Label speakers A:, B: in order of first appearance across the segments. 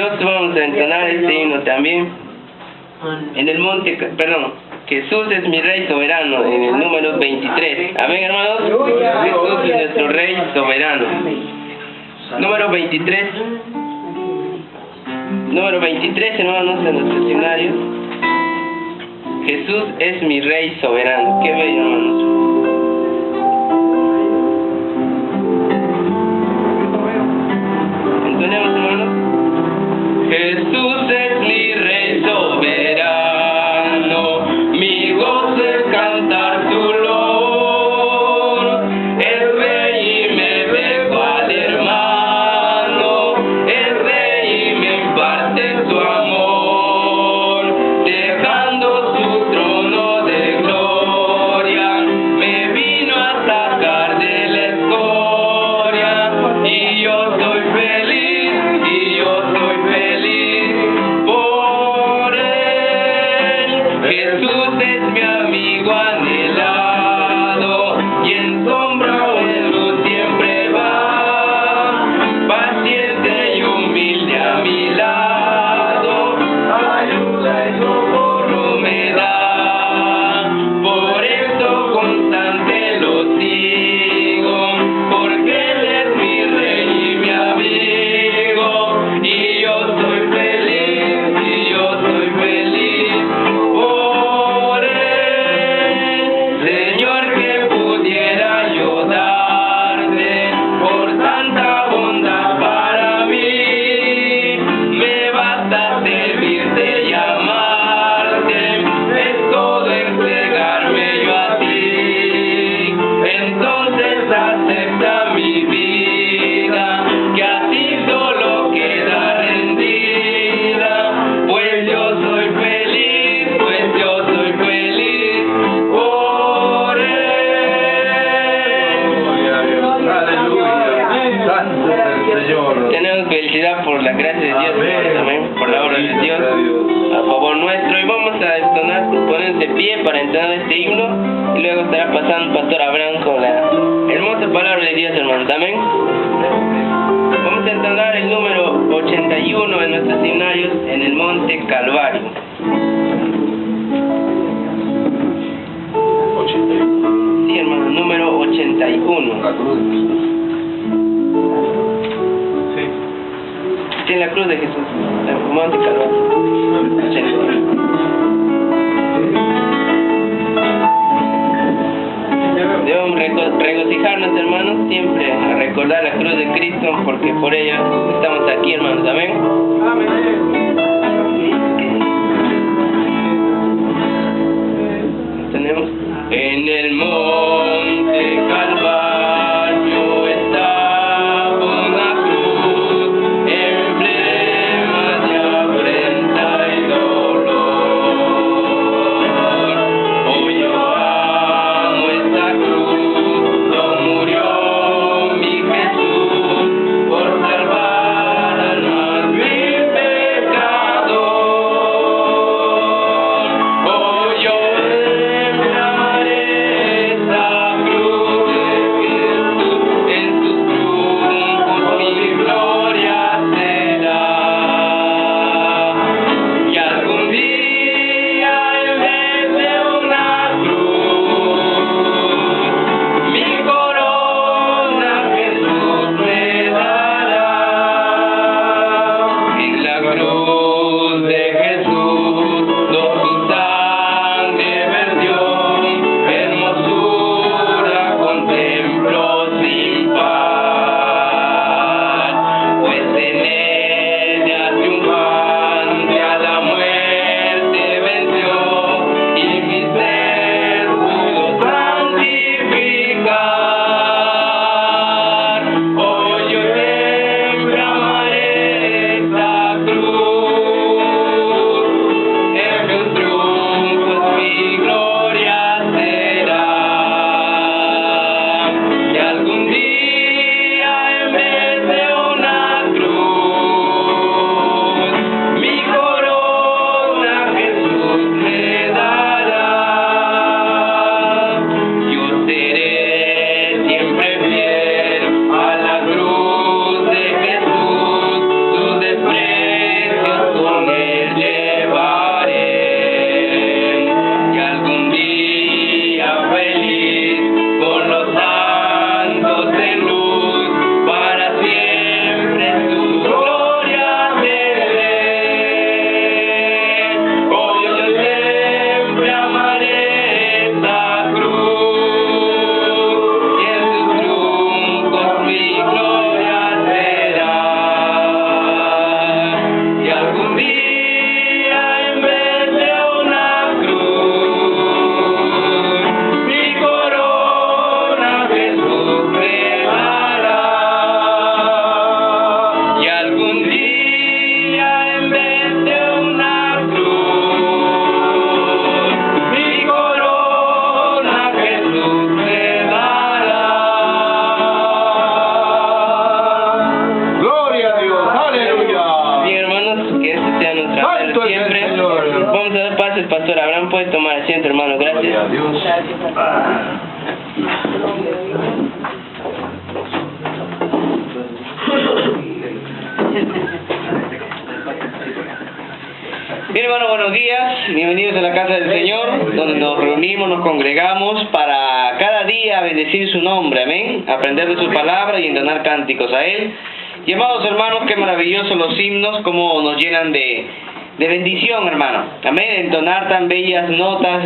A: Dios, vamos a entonar este himno también. En el monte, Jesús es mi Rey soberano, en el número 23. Amén, hermanos. Jesús es nuestro Rey soberano. Número 23. Número 23, hermanos, en nuestro escenario. Jesús es mi Rey soberano. Qué bello, hermanos. Entonemos, hermanos. Jesús es mi Rey soberano, mi gozo es cantar su loor. Es Rey y me ve cual hermano, es Rey y me imparte su amor, dejando su trono de gloria, me vino a sacar de la escoria, y yo soy feliz, y yo soy feliz por él. Jesús es mi amigo anhelado, y en sombra o en luz siempre va, paciente y humilde a mi lado, ayuda y socorro me da. Por eso constante lo sigo, porque él es mi Rey y mi amigo, y yo soy feliz, y yo soy feliz por él. Señor, que pudiera yo darte por tanta bondad para mí, me basta servirte y amarte, es todo entregarme yo a ti. Entonces acepta mi vida, que a ti solo queda rendida, pues yo soy feliz, pues yo soy feliz por él.
B: Aleluya. Santo es el Señor.
A: Tenemos felicidad por la gracia de Dios,
B: Amén.
A: amén, por la obra de Dios a favor nuestro, y vamos a entonar, ponernos de pie para entonar este himno, y luego estará pasando Pastor Abraham con la hermosa palabra de Dios, hermanos, amén. Vamos a entonar el número 81 de nuestros himnarios, en el monte Calvario.
B: 81.
A: Sí, hermano, número 81.
B: La cruz. Sí.
A: Sí, en la cruz de Jesús, el monte Calvario. 81. Debemos regocijarnos, hermanos, siempre a recordar la cruz de Cristo, porque por ella estamos aquí, hermanos, amén. Tenemos en el monte Calvario estaba una cruz, emblema de afrenta y dolor. Oh, yo amo esta cruz, no murió mi Jesús por salvar al más vil pecador. Oh, yo llamaré esta cruz de Jesús, en sus triunfos mi gloria será. Y algún día en vez de una cruz, mi corona Jesús me dará. En la cruz de Jesús, su sangre vertió, hermosura contemplo sin par, pues en ella triunfante a la muerte venció, y mi ser pudo santificar. Oh, yo siempre amaré esta cruz. gracias, Pastor Abraham. Puedes tomar asiento, hermano.
B: Gloria a
A: Gracias.
B: Dios.
A: Bien, hermano, buenos días. Bienvenidos a la casa del Señor, donde nos reunimos, nos congregamos para cada día bendecir su nombre. Amén. Aprender de su palabra y entonar cánticos a Él. Y amados hermanos, qué maravillosos los himnos, cómo nos llenan de bendición, hermano. Amén. Entonar tan bellas notas,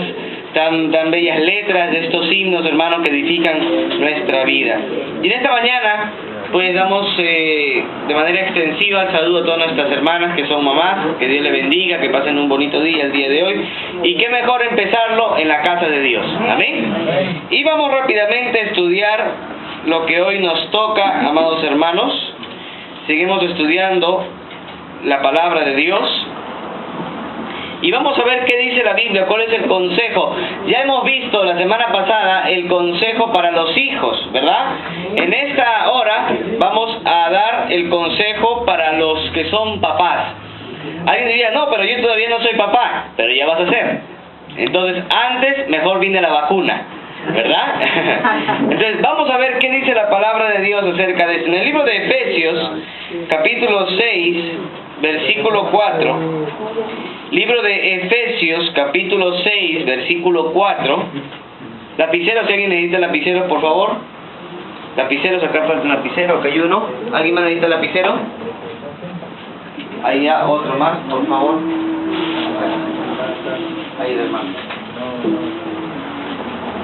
A: tan bellas letras de estos himnos, hermanos, que edifican nuestra vida. Y en esta mañana, pues damos de manera extensiva el saludo a todas nuestras hermanas que son mamás. Que Dios les bendiga, que pasen un bonito día el día de hoy. Y qué mejor empezarlo en la casa de Dios. Amén. Y vamos rápidamente a estudiar lo que hoy nos toca, amados hermanos. Seguimos estudiando la palabra de Dios. Y vamos a ver qué dice la Biblia, cuál es el consejo. Ya hemos visto la semana pasada el consejo para los hijos, ¿verdad? En esta hora vamos a dar el consejo para los que son papás. Alguien diría, no, pero yo todavía no soy papá, pero ya vas a ser. Entonces, antes mejor viene la vacuna, ¿verdad? Entonces, vamos a ver qué dice la palabra de Dios acerca de esto. En el libro de Efesios, capítulo 6, versículo 4. Libro de Efesios, capítulo 6, versículo 4. Lapiceros, si alguien necesita lapicero, por favor. Lapiceros, acá falta un lapicero, acá hay uno. ¿Alguien más necesita lapicero? Ahí ya, otro más, por favor. Ahí, hermano.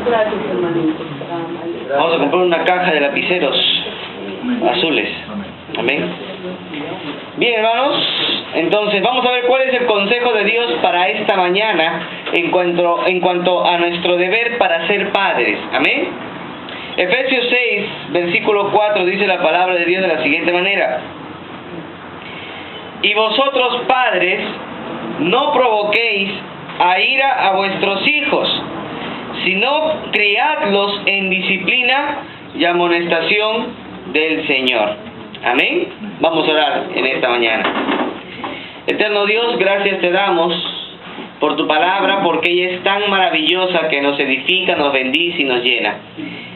C: Gracias, hermanito.
A: Vamos a comprar una caja de lapiceros azules. Amén. Bien, hermanos, entonces vamos a ver cuál es el consejo de Dios para esta mañana en cuanto a nuestro deber para ser padres. Amén. Efesios 6, versículo 4 dice la palabra de Dios de la siguiente manera: y vosotros, padres, no provoquéis a ira a vuestros hijos, sino criadlos en disciplina y amonestación del Señor. Amén. Vamos a orar en esta mañana. Eterno Dios, gracias te damos por tu palabra, porque ella es tan maravillosa que nos edifica, nos bendice y nos llena.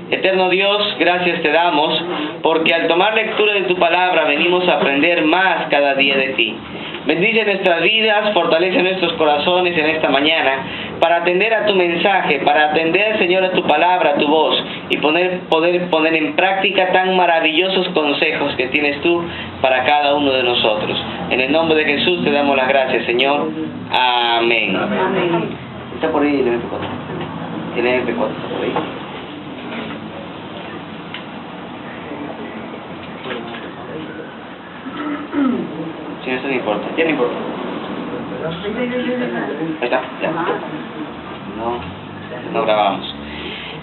A: Eterno Dios, gracias te damos porque al tomar lectura de tu palabra venimos a aprender más cada día de ti. Bendice nuestras vidas, fortalece nuestros corazones en esta mañana para atender a tu mensaje, para atender, Señor, a tu palabra, a tu voz y poder poner en práctica tan maravillosos consejos que tienes tú para cada uno de nosotros. En el nombre de Jesús te damos las gracias, Señor. Amén.
C: Amén.
A: Está por ahí el MP4. El MP4 está por ahí. Sí, eso no importa. Ya no importa. Ahí está, ya. No grabamos.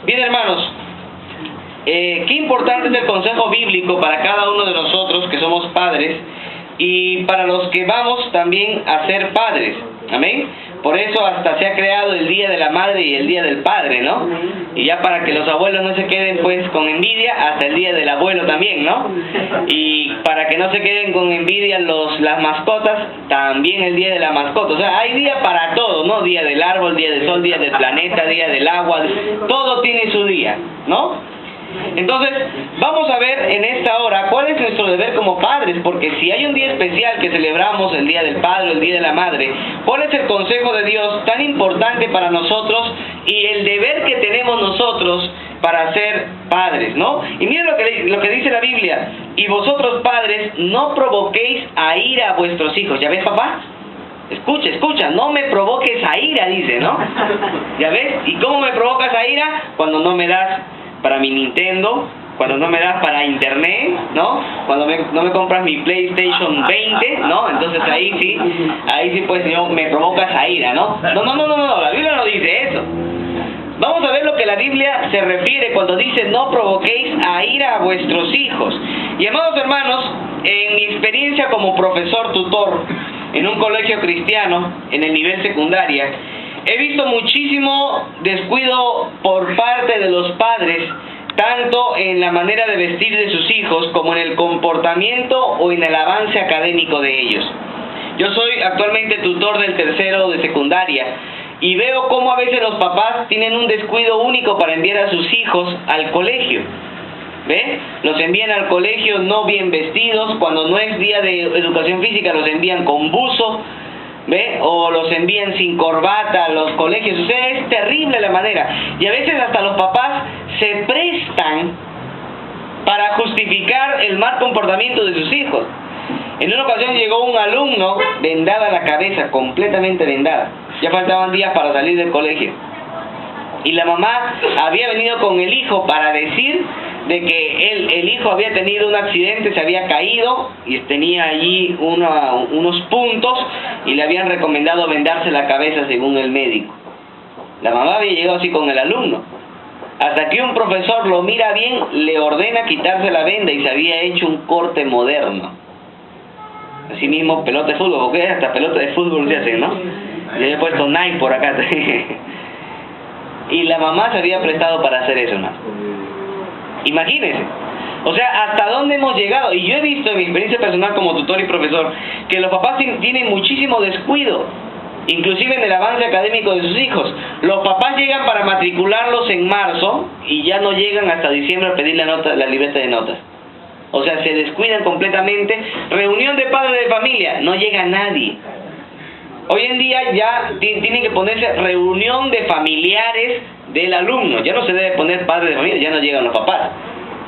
A: Bien, hermanos, qué importante es el consejo bíblico para cada uno de nosotros que somos padres y para los que vamos también a ser padres. Amén. Por eso hasta se ha creado el Día de la Madre y el Día del Padre, ¿no? Y ya para que los abuelos no se queden pues con envidia, hasta el Día del Abuelo también, ¿no? Y para que no se queden con envidia las mascotas, también el Día de la Mascota. O sea, hay día para todo, ¿no? Día del árbol, día del sol, día del planeta, día del agua, todo tiene su día, ¿no? Entonces, vamos a ver en esta hora cuál es nuestro deber como padres, porque si hay un día especial que celebramos, el Día del Padre, el Día de la Madre, ¿cuál es el consejo de Dios tan importante para nosotros y el deber que tenemos nosotros para ser padres, ¿no? Y miren lo que dice la Biblia: y vosotros, padres, no provoquéis a ira a vuestros hijos. ¿Ya ves, papá? Escucha, no me provoques a ira, dice, ¿no? ¿Ya ves? ¿Y cómo me provocas a ira? Cuando no me das para mi Nintendo, cuando no me das para internet, ¿no? Cuando no me compras mi PlayStation 20, ¿no? Entonces ahí sí pues me provocas a ira, ¿no? No, la Biblia no dice eso. Vamos a ver lo que la Biblia se refiere cuando dice no provoquéis a ira a vuestros hijos. Y amados hermanos, en mi experiencia como profesor tutor en un colegio cristiano en el nivel secundaria, he visto muchísimo descuido por parte de los padres, tanto en la manera de vestir de sus hijos como en el comportamiento o en el avance académico de ellos. Yo soy actualmente tutor del tercero de secundaria
D: y veo cómo a veces los papás tienen un descuido único para enviar a sus hijos al colegio. ¿Ve? Los envían al colegio no bien vestidos, cuando no es día de educación física los envían con buzo, ¿ve? O los envían sin corbata a los colegios. O sea, es terrible la manera. Y a veces hasta los papás se prestan para justificar el mal comportamiento de sus hijos. En una ocasión llegó un alumno vendada la cabeza, completamente vendada. Ya faltaban días para salir del colegio. Y la mamá había venido con el hijo para decir de que el hijo había tenido un accidente, se había caído y tenía allí unos puntos y le habían recomendado vendarse la cabeza según el médico. La mamá había llegado así con el alumno. Hasta que un profesor lo mira bien, le ordena quitarse la venda y se había hecho un corte moderno. Así mismo pelota de fútbol, porque hasta pelota de fútbol se hacen, ¿no? Le había puesto Nike por acá. Y la mamá se había prestado para hacer eso, hermano. Imagínense. O sea, hasta dónde hemos llegado. Y yo he visto en mi experiencia personal como tutor y profesor que los papás tienen muchísimo descuido, inclusive en el avance académico de sus hijos. Los papás llegan para matricularlos en marzo y ya no llegan hasta diciembre a pedir la libreta de notas. O sea, se descuidan completamente. Reunión de padres de familia, no llega nadie. Hoy en día ya tienen que ponerse reunión de familiares del alumno. Ya no se debe poner padres de familia, ya no llegan los papás.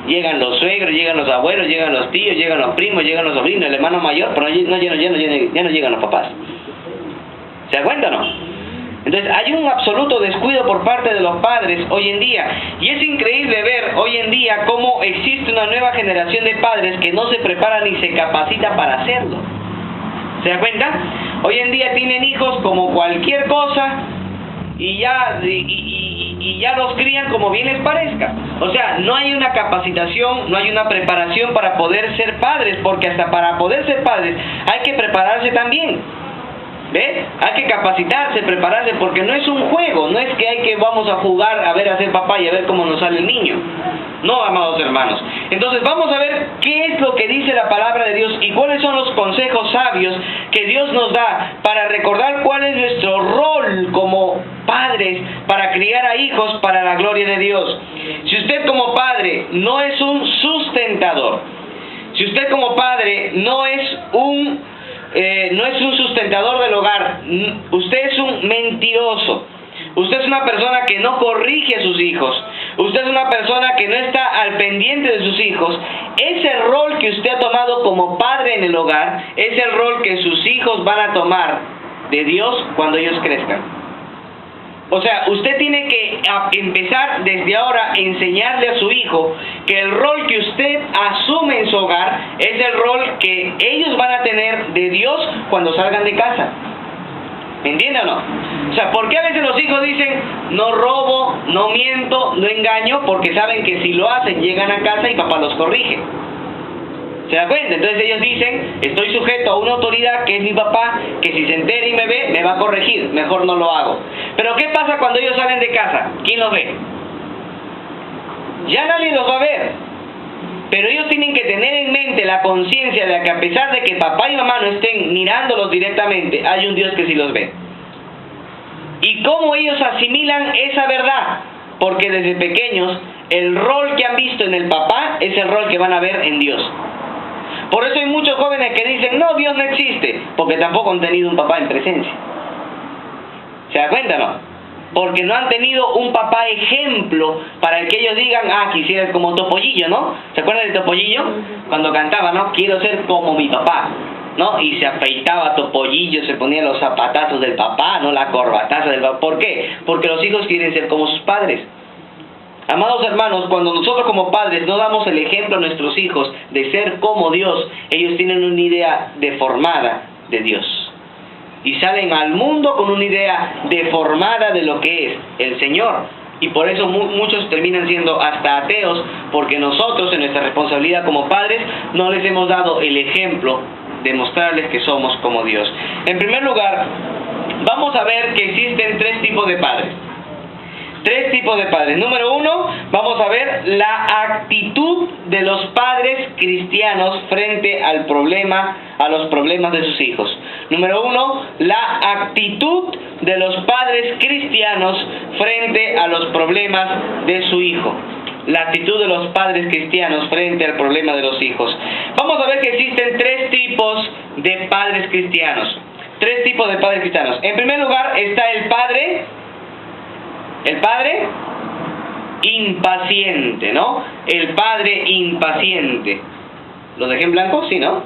D: Llegan los suegros, llegan los abuelos, llegan los tíos, llegan los primos, llegan los sobrinos, el hermano mayor, pero ya no llegan los papás. ¿Se da cuenta o no? Entonces hay un absoluto descuido por parte de los padres hoy en día. Y es increíble ver hoy en día cómo existe una nueva generación de padres que no se prepara ni se capacita para hacerlo. ¿Se da cuenta? Hoy en día tienen hijos como cualquier cosa y ya los crían como bien les parezca. O sea, no hay una capacitación, no hay una preparación para poder ser padres, porque hasta para poder ser padres hay que prepararse también. ¿Ves? Hay que capacitarse, prepararse, porque no es un juego, no es que vamos a jugar a ver a ser papá y a ver cómo nos sale el niño. No, amados hermanos. Entonces vamos a ver qué es lo que dice la palabra de Dios y cuáles son los consejos sabios que Dios nos da para recordar cuál es nuestro rol como padres para criar a hijos para la gloria de Dios. Si usted como padre no es un sustentador, si usted como padre no es un sustentador del hogar, usted es un mentiroso, usted es una persona que no corrige a sus hijos, usted es una persona que no está al pendiente de sus hijos, ese rol que usted ha tomado como padre en el hogar es el rol que sus hijos van a tomar de Dios cuando ellos crezcan. O sea, usted tiene que empezar desde ahora a enseñarle a su hijo que el rol que usted asume en su hogar es el rol que ellos van a tener de Dios cuando salgan de casa. ¿Me entiende o no? O sea, ¿por qué a veces los hijos dicen no robo, no miento, no engaño? Porque saben que si lo hacen llegan a casa y papá los corrige. ¿Se da cuenta? Entonces ellos dicen, estoy sujeto a una autoridad que es mi papá, que si se entera y me ve, me va a corregir, mejor no lo hago. Pero ¿qué pasa cuando ellos salen de casa? ¿Quién los ve? Ya nadie los va a ver. Pero ellos tienen que tener en mente la conciencia de que a pesar de que papá y mamá no estén mirándolos directamente, hay un Dios que sí los ve. ¿Y cómo ellos asimilan esa verdad? Porque desde pequeños, el rol que han visto en el papá es el rol que van a ver en Dios. Por eso hay muchos jóvenes que dicen, no, Dios no existe, porque tampoco han tenido un papá en presencia. ¿Se da cuenta, no? Porque no han tenido un papá ejemplo para el que ellos digan, quisiera como Topollillo, ¿no? ¿Se acuerdan de Topollillo? Cuando cantaba, ¿no? Quiero ser como mi papá, ¿no? Y se afeitaba Topollillo, se ponía los zapatazos del papá, ¿no? La corbataza del papá. ¿Por qué? Porque los hijos quieren ser como sus padres. Amados hermanos, cuando nosotros como padres no damos el ejemplo a nuestros hijos de ser como Dios, ellos tienen una idea deformada de Dios. Y salen al mundo con una idea deformada de lo que es el Señor. Y por eso muchos terminan siendo hasta ateos, porque nosotros en nuestra responsabilidad como padres no les hemos dado el ejemplo de mostrarles que somos como Dios. En primer lugar, vamos a ver que existen tres tipos de padres. Tres tipos de padres. Número uno, vamos a ver la actitud de los padres cristianos frente a los problemas de sus hijos. Número uno, la actitud de los padres cristianos frente a los problemas de su hijo. La actitud de los padres cristianos frente al problema de los hijos. Vamos a ver que existen tres tipos de padres cristianos. Tres tipos de padres cristianos. En primer lugar está el padre impaciente, ¿no? El padre impaciente. ¿Lo dejé en blanco? Sí, ¿no?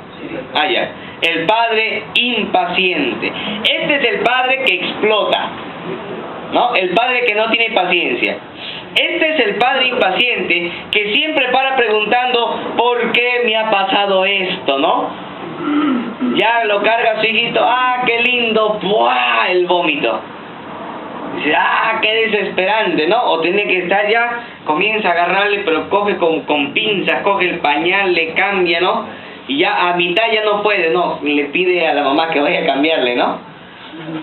D: Ah, ya. El padre impaciente. Este es el padre que explota, ¿no? El padre que no tiene paciencia. Este es el padre impaciente que siempre para preguntando ¿por qué me ha pasado esto?, ¿no? Ya lo carga su hijito, ¡ah, qué lindo! ¡Buah! El vómito. Dice, ¡ah, qué desesperante!, ¿no? O tiene que estar ya, comienza a agarrarle, pero coge con pinzas, coge el pañal, le cambia, ¿no? Y ya a mitad ya no puede, ¿no? Le pide a la mamá que vaya a cambiarle, ¿no?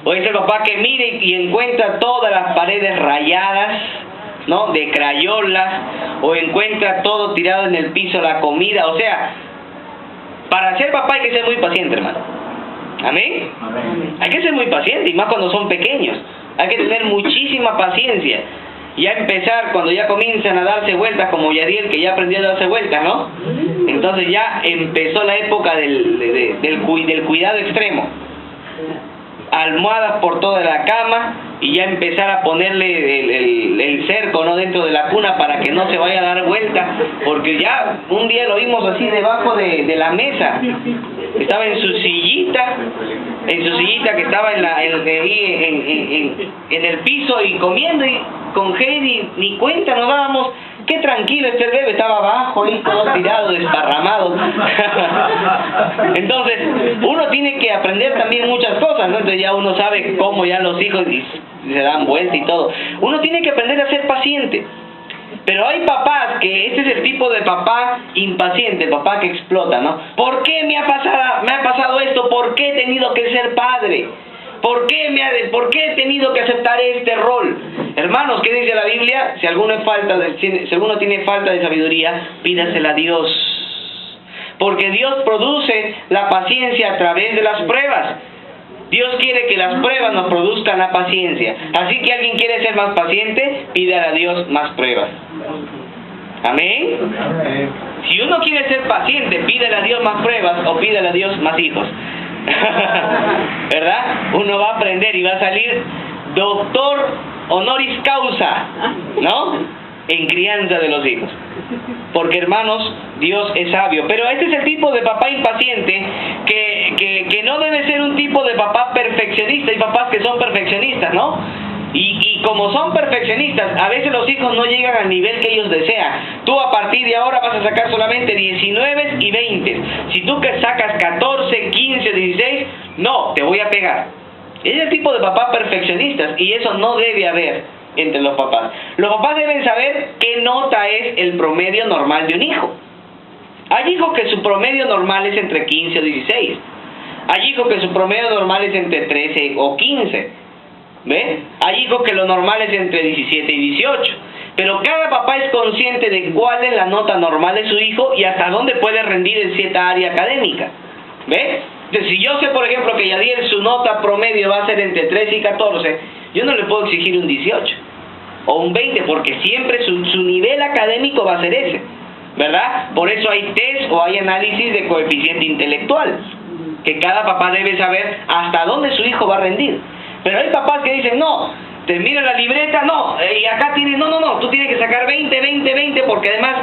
D: O es el papá que mire y encuentra todas las paredes rayadas, ¿no? De crayolas, o encuentra todo tirado en el piso, la comida. O sea, para ser papá hay que ser muy paciente, hermano. ¿Amén? Hay que ser muy paciente, y más cuando son pequeños. Hay que tener muchísima paciencia. Ya empezar, cuando ya comienzan a darse vueltas, como Yadiel, que ya aprendió a darse vueltas, ¿no? Entonces ya empezó la época del cuidado extremo. Almohadas por toda la cama, y ya empezar a ponerle el cerco, ¿no?, dentro de la cuna para que no se vaya a dar vuelta, porque ya un día lo vimos así debajo de la mesa. Estaba en su sillita que estaba en el piso y comiendo, y con Heidi ni cuenta nos dábamos. Qué tranquilo este bebé, estaba abajo ahí todo tirado, desparramado. Entonces, uno tiene que aprender también muchas cosas, ¿no? Entonces ya uno sabe cómo ya los hijos se dan vuelta y todo. Uno tiene que aprender a ser paciente. Pero hay papás que este es el tipo de papá impaciente, el papá que explota, ¿no? ¿Por qué me ha pasado esto? ¿Por qué he tenido que ser padre? ¿Por qué he tenido que aceptar este rol? Hermanos, ¿qué dice la Biblia? Si alguno tiene falta de sabiduría, pídasela a Dios. Porque Dios produce la paciencia a través de las pruebas. Dios quiere que las pruebas nos produzcan la paciencia. Así que alguien quiere ser más paciente, pídale a Dios más pruebas. ¿Amén? Si uno quiere ser paciente, pídale a Dios más pruebas o pídale a Dios más hijos. ¿Verdad? Uno va a aprender y va a salir doctor honoris causa, ¿no?, en crianza de los hijos. Porque, hermanos, Dios es sabio. Pero este es el tipo de papá impaciente que no debe ser un tipo de papá perfeccionista. Hay papás que son perfeccionistas, ¿no? Y como son perfeccionistas, a veces los hijos no llegan al nivel que ellos desean. Tú a partir de ahora vas a sacar solamente 19 y 20. Si tú que sacas 14, 15, 16, no, te voy a pegar. Es el tipo de papás perfeccionistas, y eso no debe haber entre los papás. Los papás deben saber qué nota es el promedio normal de un hijo. Hay hijos que su promedio normal es entre 15 o 16. Hay hijos que su promedio normal es entre 13 o 15. ¿Ve? Hay hijos que lo normal es entre 17 y 18. Pero cada papá es consciente de cuál es la nota normal de su hijo y hasta dónde puede rendir en cierta área académica. ¿Ve? Entonces, si yo sé, por ejemplo, que Yadiel su nota promedio va a ser entre 13 y 14, yo no le puedo exigir un 18 o un 20, porque siempre su nivel académico va a ser ese, ¿verdad? Por eso hay test o hay análisis de coeficiente intelectual, que cada papá debe saber hasta dónde su hijo va a rendir. Pero hay papás que dicen, no, te mira la libreta, no, y acá tienes, no, tú tienes que sacar 20, 20, 20, porque además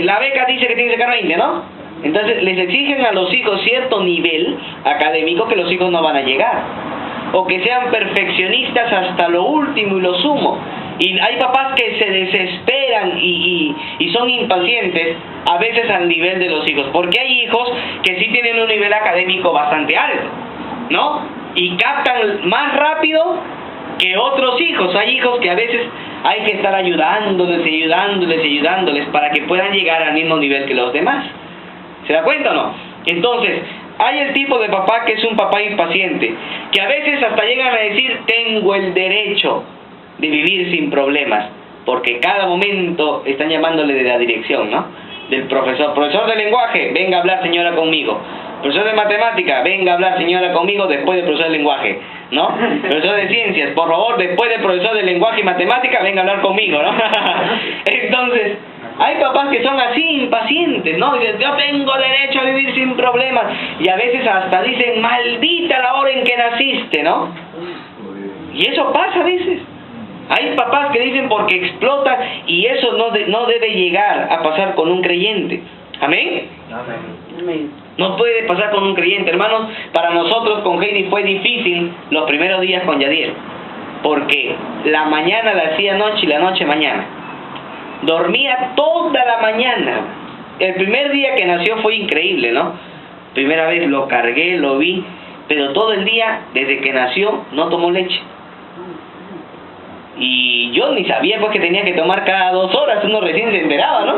D: la beca dice que tienes que sacar 20, ¿no? Entonces les exigen a los hijos cierto nivel académico que los hijos no van a llegar, o que sean perfeccionistas hasta lo último y lo sumo. Y hay papás que se desesperan y son impacientes a veces al nivel de los hijos, porque hay hijos que sí tienen un nivel académico bastante alto, ¿no? Y captan más rápido que otros hijos. Hay hijos que a veces hay que estar ayudándoles para que puedan llegar al mismo nivel que los demás. ¿Se da cuenta o no? Entonces, hay el tipo de papá que es un papá impaciente, que a veces hasta llegan a decir, tengo el derecho de vivir sin problemas, porque cada momento están llamándole de la dirección, ¿no? Del profesor de lenguaje, venga a hablar señora conmigo. Profesor de matemática, venga a hablar señora conmigo después del profesor de lenguaje. ¿no? Profesor de ciencias, por favor, después del profesor de lenguaje y matemática, venga a hablar conmigo, ¿no? Entonces, hay papás que son así, impacientes, ¿no? Dicen, yo tengo derecho a vivir sin problemas. Y a veces hasta dicen, maldita la hora en que naciste, ¿no? Y eso pasa a veces. Hay papás que dicen porque explota, y eso no debe llegar a pasar con un creyente. ¿Amén?
C: Amén.
D: No puede pasar con un creyente, hermanos. Para nosotros con Heidi fue difícil los primeros días con Yadier, porque la mañana la hacía noche y la noche mañana. Dormía toda la mañana. El primer día que nació fue increíble, ¿no? Primera vez lo cargué, lo vi, pero todo el día, desde que nació, no tomó leche. Y yo ni sabía pues que tenía que tomar cada 2 horas, uno recién se enteraba, ¿no?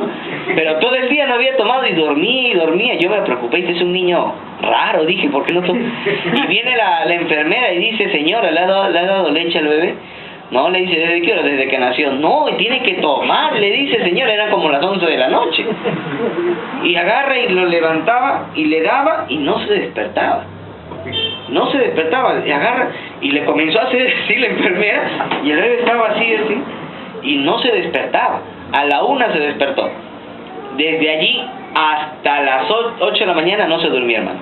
D: Pero todo el día no había tomado y dormía. Yo me preocupé, este es un niño raro, dije, ¿por qué no toma? Y viene la enfermera y dice, señora, ¿le ha dado leche al bebé? No, le dice, ¿desde qué hora? Desde que nació. No, y tiene que tomar, le dice, señora, eran como las 11 de la noche. Y agarra y lo levantaba y le daba y no se despertaba. No se despertaba, y agarra y le comenzó a hacer así la enfermera, y el bebé estaba así, y no se despertaba. A la 1 se despertó. Desde allí hasta las 8 de la mañana no se durmió, hermano.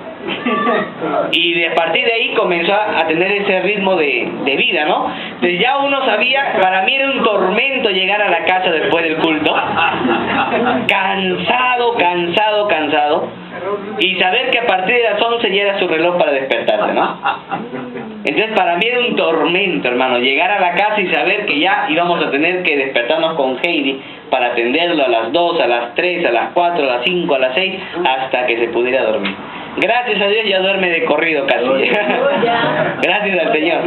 D: Y a partir de ahí comenzó a tener ese ritmo de vida, ¿no? Entonces ya uno sabía, para mí era un tormento llegar a la casa después del culto. Cansado. Y saber que a partir de las 11 ya era su reloj para despertarse, ¿no? Entonces para mí era un tormento, hermano, llegar a la casa y saber que ya íbamos a tener que despertarnos con Heidi para atenderlo a las 2, a las 3, a las 4, a las 5, a las 6, hasta que se pudiera dormir. Gracias a Dios ya duerme de corrido casi. Gracias al Señor.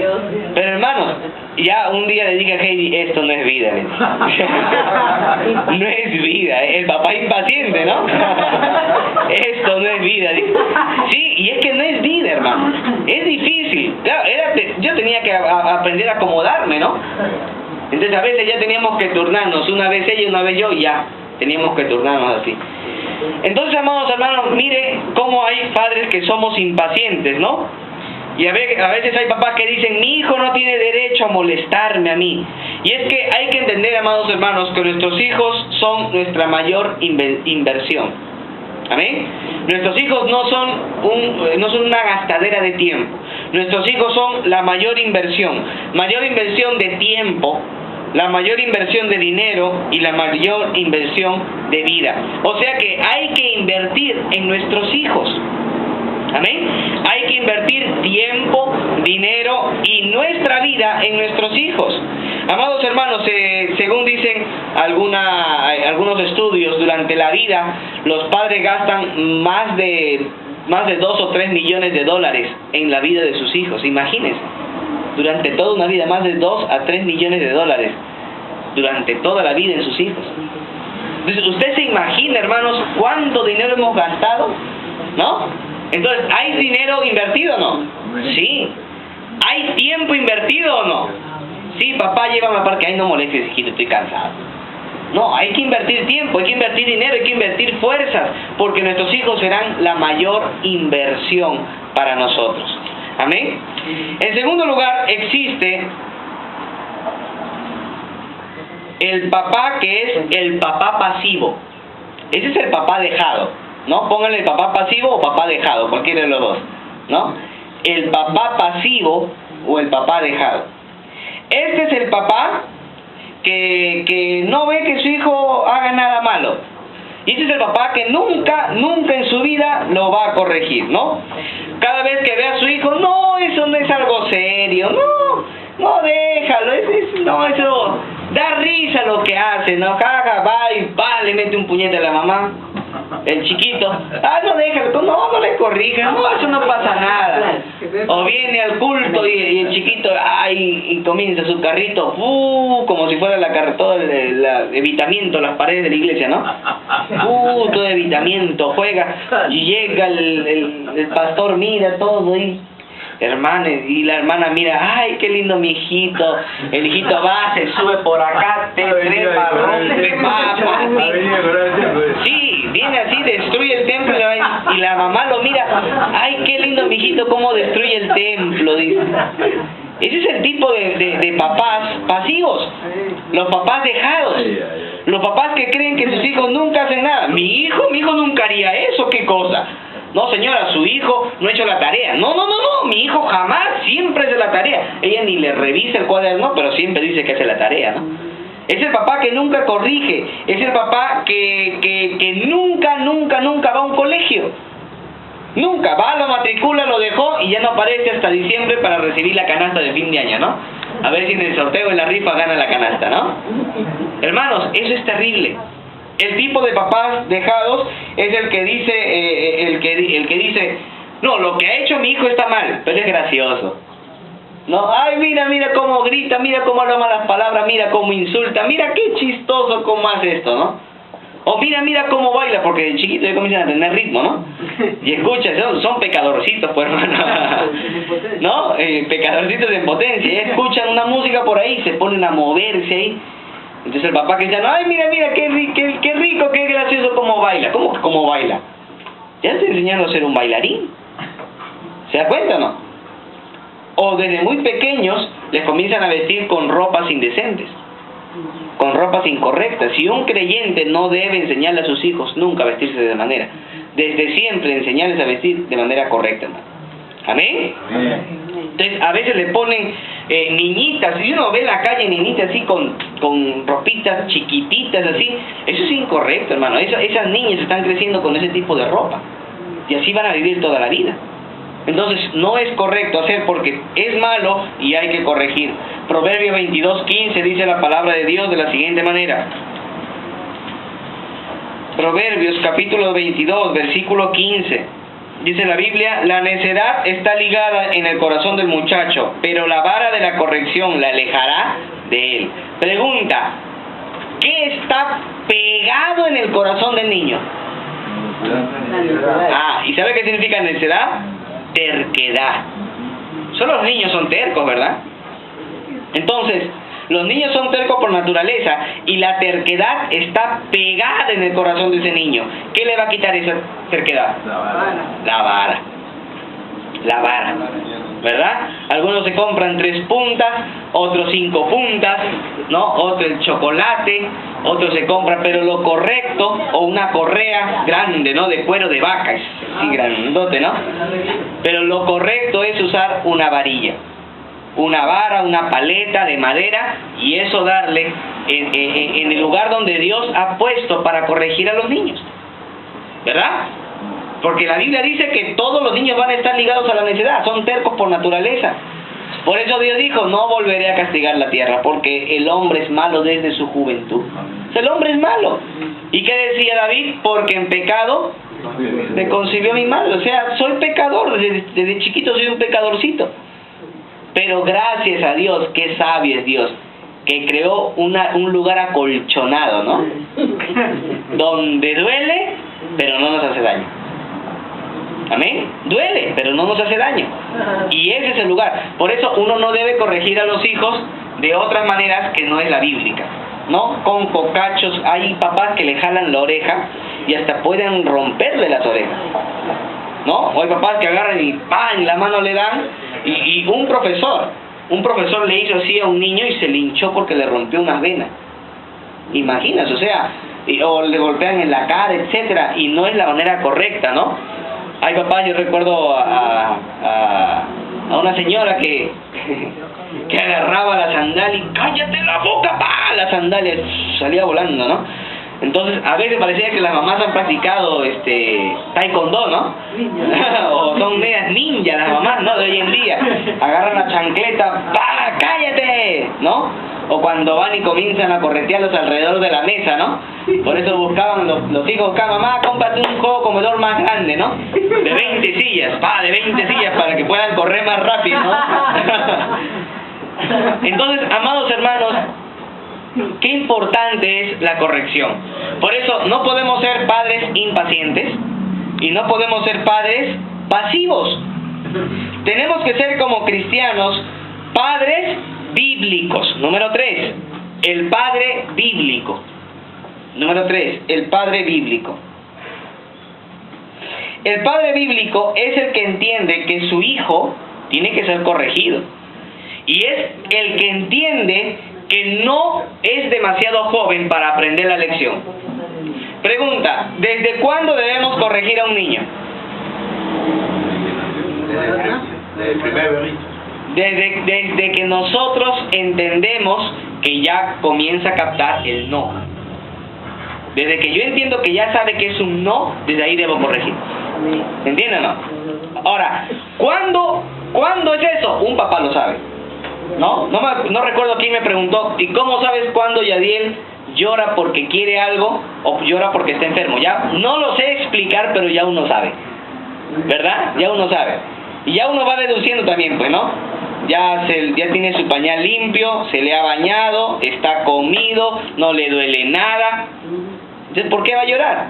D: Pero hermanos, ya un día le dije a Heidi, esto no es vida. No es vida, el papá impaciente, ¿no? Esto no es vida. Sí, y es que no es vida, hermano. Es difícil. Claro, yo tenía que aprender a acomodarme, ¿no? Entonces a veces ya teníamos que turnarnos, una vez ella, una vez yo, y ya teníamos que turnarnos así. Entonces, amados hermanos, mire cómo hay padres que somos impacientes, ¿no? Y a veces hay papás que dicen, mi hijo no tiene derecho a molestarme a mí. Y es que hay que entender, amados hermanos, que nuestros hijos son nuestra mayor inversión. ¿Amén? Nuestros hijos no son una gastadera de tiempo. Nuestros hijos son la mayor inversión de tiempo, la mayor inversión de dinero y la mayor inversión de vida. O sea que hay que invertir en nuestros hijos. Amén. Hay que invertir tiempo, dinero y nuestra vida en nuestros hijos. Amados hermanos, según dicen algunos estudios, durante la vida los padres gastan más de 2 o 3 millones de dólares en la vida de sus hijos. Imagínense, durante toda una vida, más de 2 a 3 millones de dólares durante toda la vida en sus hijos. Entonces, ¿usted se imagina, hermanos, cuánto dinero hemos gastado? ¿No? Entonces, ¿hay dinero invertido o no? Sí. ¿Hay tiempo invertido o no? Sí, papá, llévame al parque. Ay, no molestes, hijito, estoy cansado. No, hay que invertir tiempo, hay que invertir dinero, hay que invertir fuerzas, porque nuestros hijos serán la mayor inversión para nosotros. Amén. En segundo lugar, existe el papá que es el papá pasivo. Ese es el papá dejado, ¿no? Pónganle el papá pasivo o papá dejado, cualquiera de los dos, ¿no? El papá pasivo o el papá dejado. Este es el papá que no ve que su hijo haga nada malo. Y este es el papá que nunca en su vida lo va a corregir, ¿no? Cada vez que ve a su hijo, no, eso no es algo serio, no, déjalo, eso da risa lo que hace, ¿no? Jaja, va, le mete un puñete a la mamá, el chiquito, no, déjalo, no le corrijas, no, eso no pasa nada. O viene al culto y el chiquito, y comienza su carrito, como si fuera todo el evitamiento, las paredes de la iglesia, ¿no? Todo evitamiento, juega, y llega el pastor, mira todo y... hermana, y la hermana mira, ay, qué lindo mi hijito. El hijito va, se sube por acá, te trepa, rompe, sí, viene así, destruye el templo, y la mamá lo mira, ay, qué lindo mi hijito, cómo destruye el templo, dice. Ese es el tipo de papás pasivos, los papás dejados, los papás que creen que sus hijos nunca hacen nada. Mi hijo nunca haría eso, ¿qué cosa? No, señora, su hijo no ha hecho la tarea. No, mi hijo jamás, siempre hace la tarea. Ella ni le revisa el cuaderno, pero siempre dice que hace la tarea, ¿no? Es el papá que nunca corrige, es el papá que nunca va a un colegio. Nunca, va, lo matricula, lo dejó y ya no aparece hasta diciembre para recibir la canasta de fin de año, ¿no? A ver si en el sorteo en la rifa gana la canasta, ¿no? Hermanos, eso es terrible. El tipo de papás dejados es el que dice, el que dice, no, lo que ha hecho mi hijo está mal, pero es gracioso. No, ay, mira cómo grita, mira cómo habla malas palabras, mira cómo insulta, mira qué chistoso cómo hace esto, ¿no? O mira cómo baila, porque de chiquito ya comienzan a tener ritmo, ¿no? Y escucha, son pecadorcitos, pues, hermano. ¿No? Pecadorcitos de potencia. Y escuchan una música por ahí, se ponen a moverse ahí. Entonces el papá que dice, ay, mira, qué rico, qué gracioso cómo baila. ¿Cómo que cómo baila? Ya estoy enseñando a ser un bailarín. ¿Se da cuenta o no? O desde muy pequeños les comienzan a vestir con ropas indecentes, con ropas incorrectas. Y un creyente no debe enseñarle a sus hijos nunca a vestirse de manera. Desde siempre enseñarles a vestir de manera correcta, hermano. ¿Amén? Entonces a veces le ponen niñitas, y uno ve en la calle niñitas así con ropitas chiquititas así. Eso es incorrecto, hermano. Esas niñas están creciendo con ese tipo de ropa y así van a vivir toda la vida. Entonces no es correcto hacer, porque es malo y hay que corregir. Proverbios 22:15 dice la palabra de Dios de la siguiente manera. Proverbios capítulo 22 versículo 15. Dice la Biblia, la necedad está ligada en el corazón del muchacho, pero la vara de la corrección la alejará de él. Pregunta, ¿qué está pegado en el corazón del niño? ¿Y sabe qué significa necedad? Terquedad. Solo los niños son tercos, ¿verdad? Entonces, los niños son tercos por naturaleza y la terquedad está pegada en el corazón de ese niño. ¿Qué le va a quitar esa terquedad? La vara. ¿Verdad? Algunos se compran 3 puntas, otros 5 puntas, ¿no? Otro el chocolate, otros se compran, pero lo correcto, o una correa grande, ¿no? De cuero de vaca, es así grandote, ¿no? Pero lo correcto es usar una varilla, una vara, una paleta de madera, y eso darle en el lugar donde Dios ha puesto para corregir a los niños, ¿verdad? Porque la Biblia dice que todos los niños van a estar ligados a la necedad, son tercos por naturaleza. Por eso Dios dijo, no volveré a castigar la tierra, porque el hombre es malo desde su juventud. O sea, el hombre es malo. ¿Y qué decía David? Porque en pecado me concibió mi madre. O sea, soy pecador, desde chiquito soy un pecadorcito. Pero gracias a Dios, qué sabio es Dios, que creó un lugar acolchonado, ¿no? Donde duele, pero no nos hace daño. Amén. Duele, pero no nos hace daño. Y ese es el lugar. Por eso uno no debe corregir a los hijos de otras maneras que no es la bíblica, ¿no? Con cocachos. Hay papás que le jalan la oreja y hasta pueden romperle las orejas, ¿no? O hay papás que agarran y ¡pam! La mano le dan. Y un profesor le hizo así a un niño y se le hinchó porque le rompió unas venas. Imaginas, o sea, o le golpean en la cara, etcétera, y no es la manera correcta, ¿no? Ay, papá, yo recuerdo a una señora que agarraba la sandalia y ¡cállate la boca, pa! La sandalia salía volando, ¿no? Entonces, a veces parecía que las mamás han practicado taekwondo, ¿no? O son medias ninjas las mamás, ¿no? De hoy en día. Agarran la chancleta, ¡pa! ¡Cállate! ¿No? O cuando van y comienzan a corretearlos alrededor de la mesa, ¿no? Por eso buscaban los hijos, buscaban, mamá, cómprate un juego comedor más grande, ¿no? De 20 sillas, de 20 sillas para que puedan correr más rápido, ¿no? Entonces, amados hermanos, qué importante es la corrección. Por eso no podemos ser padres impacientes y no podemos ser padres pasivos. Tenemos que ser como cristianos padres bíblicos. Número 3, el padre bíblico. Número 3, el padre bíblico. El padre bíblico es el que entiende que su hijo tiene que ser corregido. Y es el que entiende que no es demasiado joven para aprender la lección. Pregunta, ¿desde cuándo debemos corregir a un niño?
B: Desde el primer berrito.
D: Desde que nosotros entendemos que ya comienza a captar el no. Desde que yo entiendo que ya sabe que es un no, desde ahí debo corregir. ¿Entienden o no? Ahora, ¿cuándo es eso? Un papá lo sabe. No recuerdo quién me preguntó, ¿y cómo sabes cuándo Yadiel llora porque quiere algo o llora porque está enfermo? Ya no lo sé explicar, pero ya uno sabe. ¿Verdad? Ya uno sabe. Y ya uno va deduciendo también, pues, ¿no? Ya tiene su pañal limpio, se le ha bañado, está comido, no le duele nada. Entonces, ¿por qué va a llorar?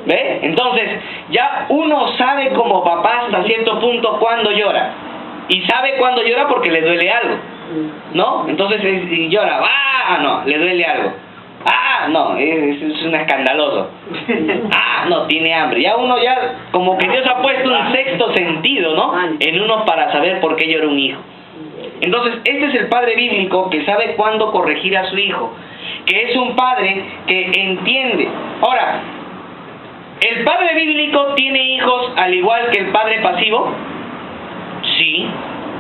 D: ¿Ve? Entonces, ya uno sabe como papá hasta cierto punto cuándo llora. Y sabe cuándo llora porque le duele algo, ¿no? Entonces, si llora, ¡ah! No, le duele algo. ¡Ah! No, es un escandaloso. ¡Ah! No, tiene hambre. Ya uno como que Dios ha puesto un sexto sentido, ¿no? En uno para saber por qué llora un hijo. Entonces, este es el padre bíblico que sabe cuándo corregir a su hijo, que es un padre que entiende. Ahora, ¿el padre bíblico tiene hijos al igual que el padre pasivo? Sí.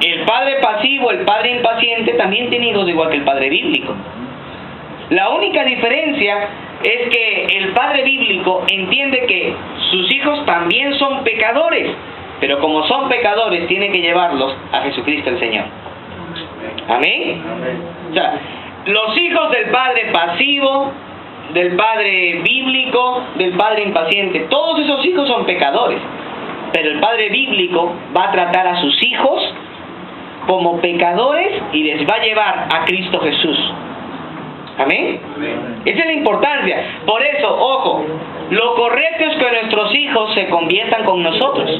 D: El padre pasivo, el padre impaciente, también tiene hijos igual que el padre bíblico. La única diferencia es que el padre bíblico entiende que sus hijos también son pecadores, pero como son pecadores, tiene que llevarlos a Jesucristo el Señor. ¿Amén? O sea, los hijos del padre pasivo, del padre bíblico, del padre impaciente, todos esos hijos son pecadores. Pero el padre bíblico va a tratar a sus hijos como pecadores y les va a llevar a Cristo Jesús. ¿Amén? Esa es la importancia. Por eso, ojo, lo correcto es que nuestros hijos se conviertan con nosotros.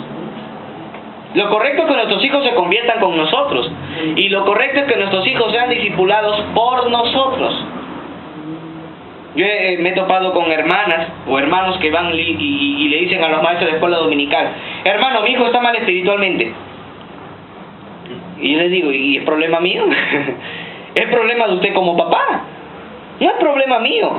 D: Lo correcto es que nuestros hijos se conviertan con nosotros. Y lo correcto es que nuestros hijos sean discipulados por nosotros. Yo me he topado con hermanas o hermanos que van y le dicen a los maestros de escuela dominical: hermano, mi hijo está mal espiritualmente. Y yo les digo: ¿y es problema mío? ¿Es problema de usted como papá? No es problema mío.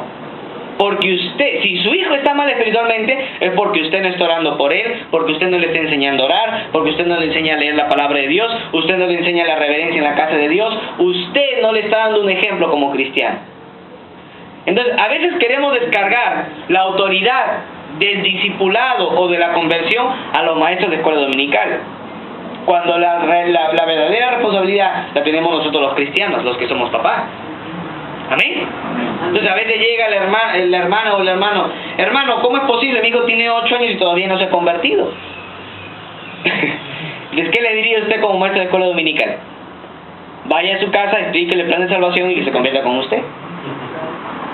D: Porque usted, si su hijo está mal espiritualmente, es porque usted no está orando por él, porque usted no le está enseñando a orar, porque usted no le enseña a leer la palabra de Dios, usted no le enseña la reverencia en la casa de Dios, usted no le está dando un ejemplo como cristiano. Entonces, a veces queremos descargar la autoridad del discipulado o de la conversión a los maestros de escuela dominical, cuando la verdadera responsabilidad la tenemos nosotros los cristianos, los que somos papás. ¿Amén? Entonces a veces llega la hermana o el hermano: hermano, ¿cómo es posible? Mi hijo tiene 8 años y todavía no se ha convertido. ¿Qué le diría usted como maestro de escuela dominical? Vaya a su casa, explíquele el plan de salvación y que se convierta con usted.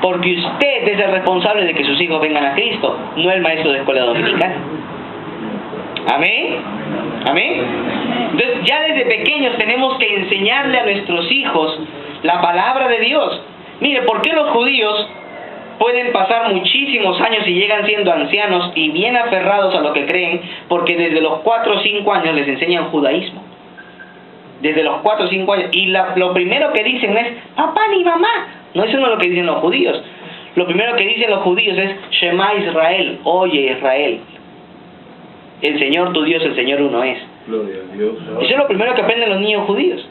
D: Porque usted es el responsable de que sus hijos vengan a Cristo, no el maestro de escuela dominical. ¿Amén? ¿Amén? Entonces ya desde pequeños tenemos que enseñarle a nuestros hijos la palabra de Dios. Mire, ¿por qué los judíos pueden pasar muchísimos años y llegan siendo ancianos y bien aferrados a lo que creen? Porque desde los 4 o 5 años les enseñan judaísmo. Desde los 4 o 5 años. Y lo primero que dicen es: papá ni mamá. No, eso no es lo que dicen los judíos. Lo primero que dicen los judíos es: Shema Israel, oye Israel, el Señor tu Dios, el Señor uno es.
B: Gloria a Dios.
D: Eso es lo primero que aprenden los niños judíos.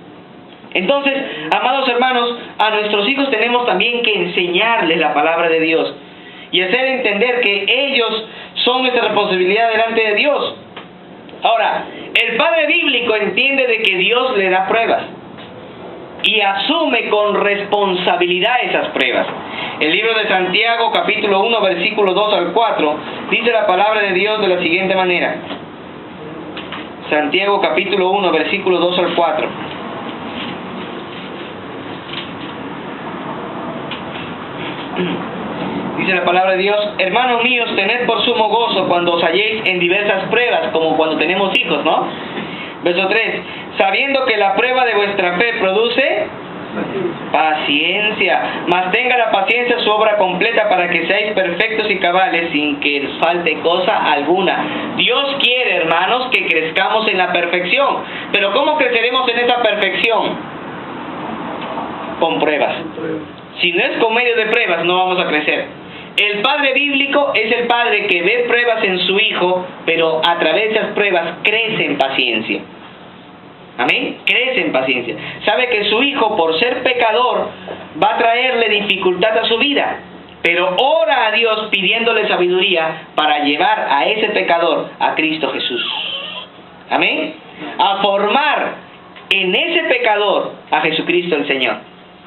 D: Entonces, amados hermanos, a nuestros hijos tenemos también que enseñarles la palabra de Dios y hacer entender que ellos son nuestra responsabilidad delante de Dios. Ahora, el padre bíblico entiende de que Dios le da pruebas y asume con responsabilidad esas pruebas. El libro de Santiago, capítulo 1, versículo 2 al 4, dice la palabra de Dios de la siguiente manera. Santiago, capítulo 1, versículo 2 al 4. Dice la palabra de Dios: hermanos míos, tened por sumo gozo cuando os halléis en diversas pruebas, como cuando tenemos hijos, ¿no? Verso 3: sabiendo que la prueba de vuestra fe produce Paciencia. Mas tenga la paciencia su obra completa para que seáis perfectos y cabales sin que os falte cosa alguna. Dios quiere, hermanos, que crezcamos en la perfección. Pero ¿cómo creceremos en esa perfección? Con pruebas. Si no es con medio de pruebas, no vamos a crecer. El padre bíblico es el padre que ve pruebas en su hijo, pero a través de esas pruebas crece en paciencia. Amén. Crece en paciencia. Sabe que su hijo, por ser pecador, va a traerle dificultad a su vida, pero ora a Dios pidiéndole sabiduría para llevar a ese pecador a Cristo Jesús. Amén. A formar en ese pecador a Jesucristo el Señor.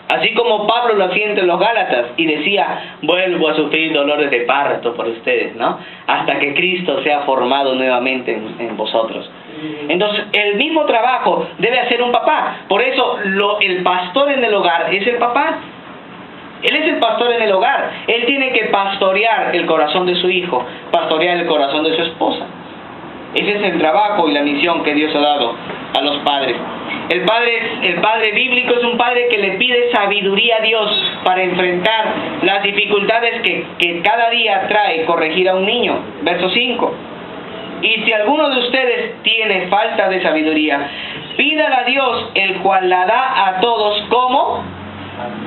D: Así como Pablo lo hacía entre los Gálatas y decía, vuelvo a sufrir dolores de parto por ustedes, ¿no? Hasta que Cristo sea formado nuevamente en vosotros. Entonces, el mismo trabajo debe hacer un papá. Por eso, el pastor en el hogar es el papá. Él es el pastor en el hogar. Él tiene que pastorear el corazón de su hijo, pastorear el corazón de su esposa. Ese es el trabajo y la misión que Dios ha dado a los padres. El padre bíblico es un padre que le pide sabiduría a Dios para enfrentar las dificultades que cada día trae corregir a un niño. Verso 5. Y si alguno de ustedes tiene falta de sabiduría, pídala a Dios, el cual la da a todos como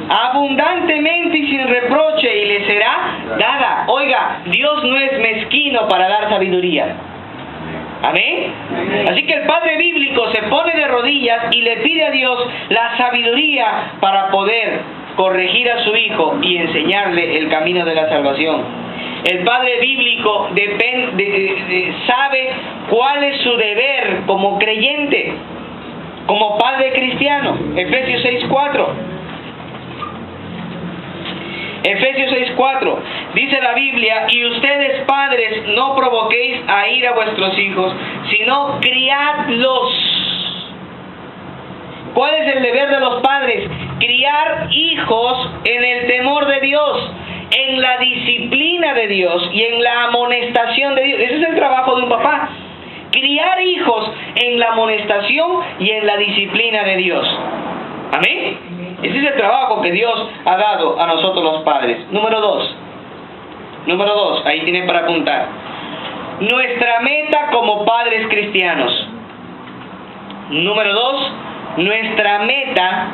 D: abundantemente y sin reproche, y le será dada. Oiga, Dios no es mezquino para dar sabiduría. Amén. Así que el padre bíblico se pone de rodillas y le pide a Dios la sabiduría para poder corregir a su hijo y enseñarle el camino de la salvación. El padre bíblico sabe cuál es su deber como creyente, como padre cristiano. Efesios 6:4. Efesios 6:4, dice la Biblia, y ustedes padres no provoquéis a ira a vuestros hijos, sino criadlos. ¿Cuál es el deber de los padres? Criar hijos en el temor de Dios, en la disciplina de Dios y en la amonestación de Dios. Ese es el trabajo de un papá. Criar hijos en la amonestación y en la disciplina de Dios. Amén. Ese es el trabajo que Dios ha dado a nosotros los padres. Número 2, ahí tiene para apuntar. Nuestra meta como padres cristianos. Número 2, nuestra meta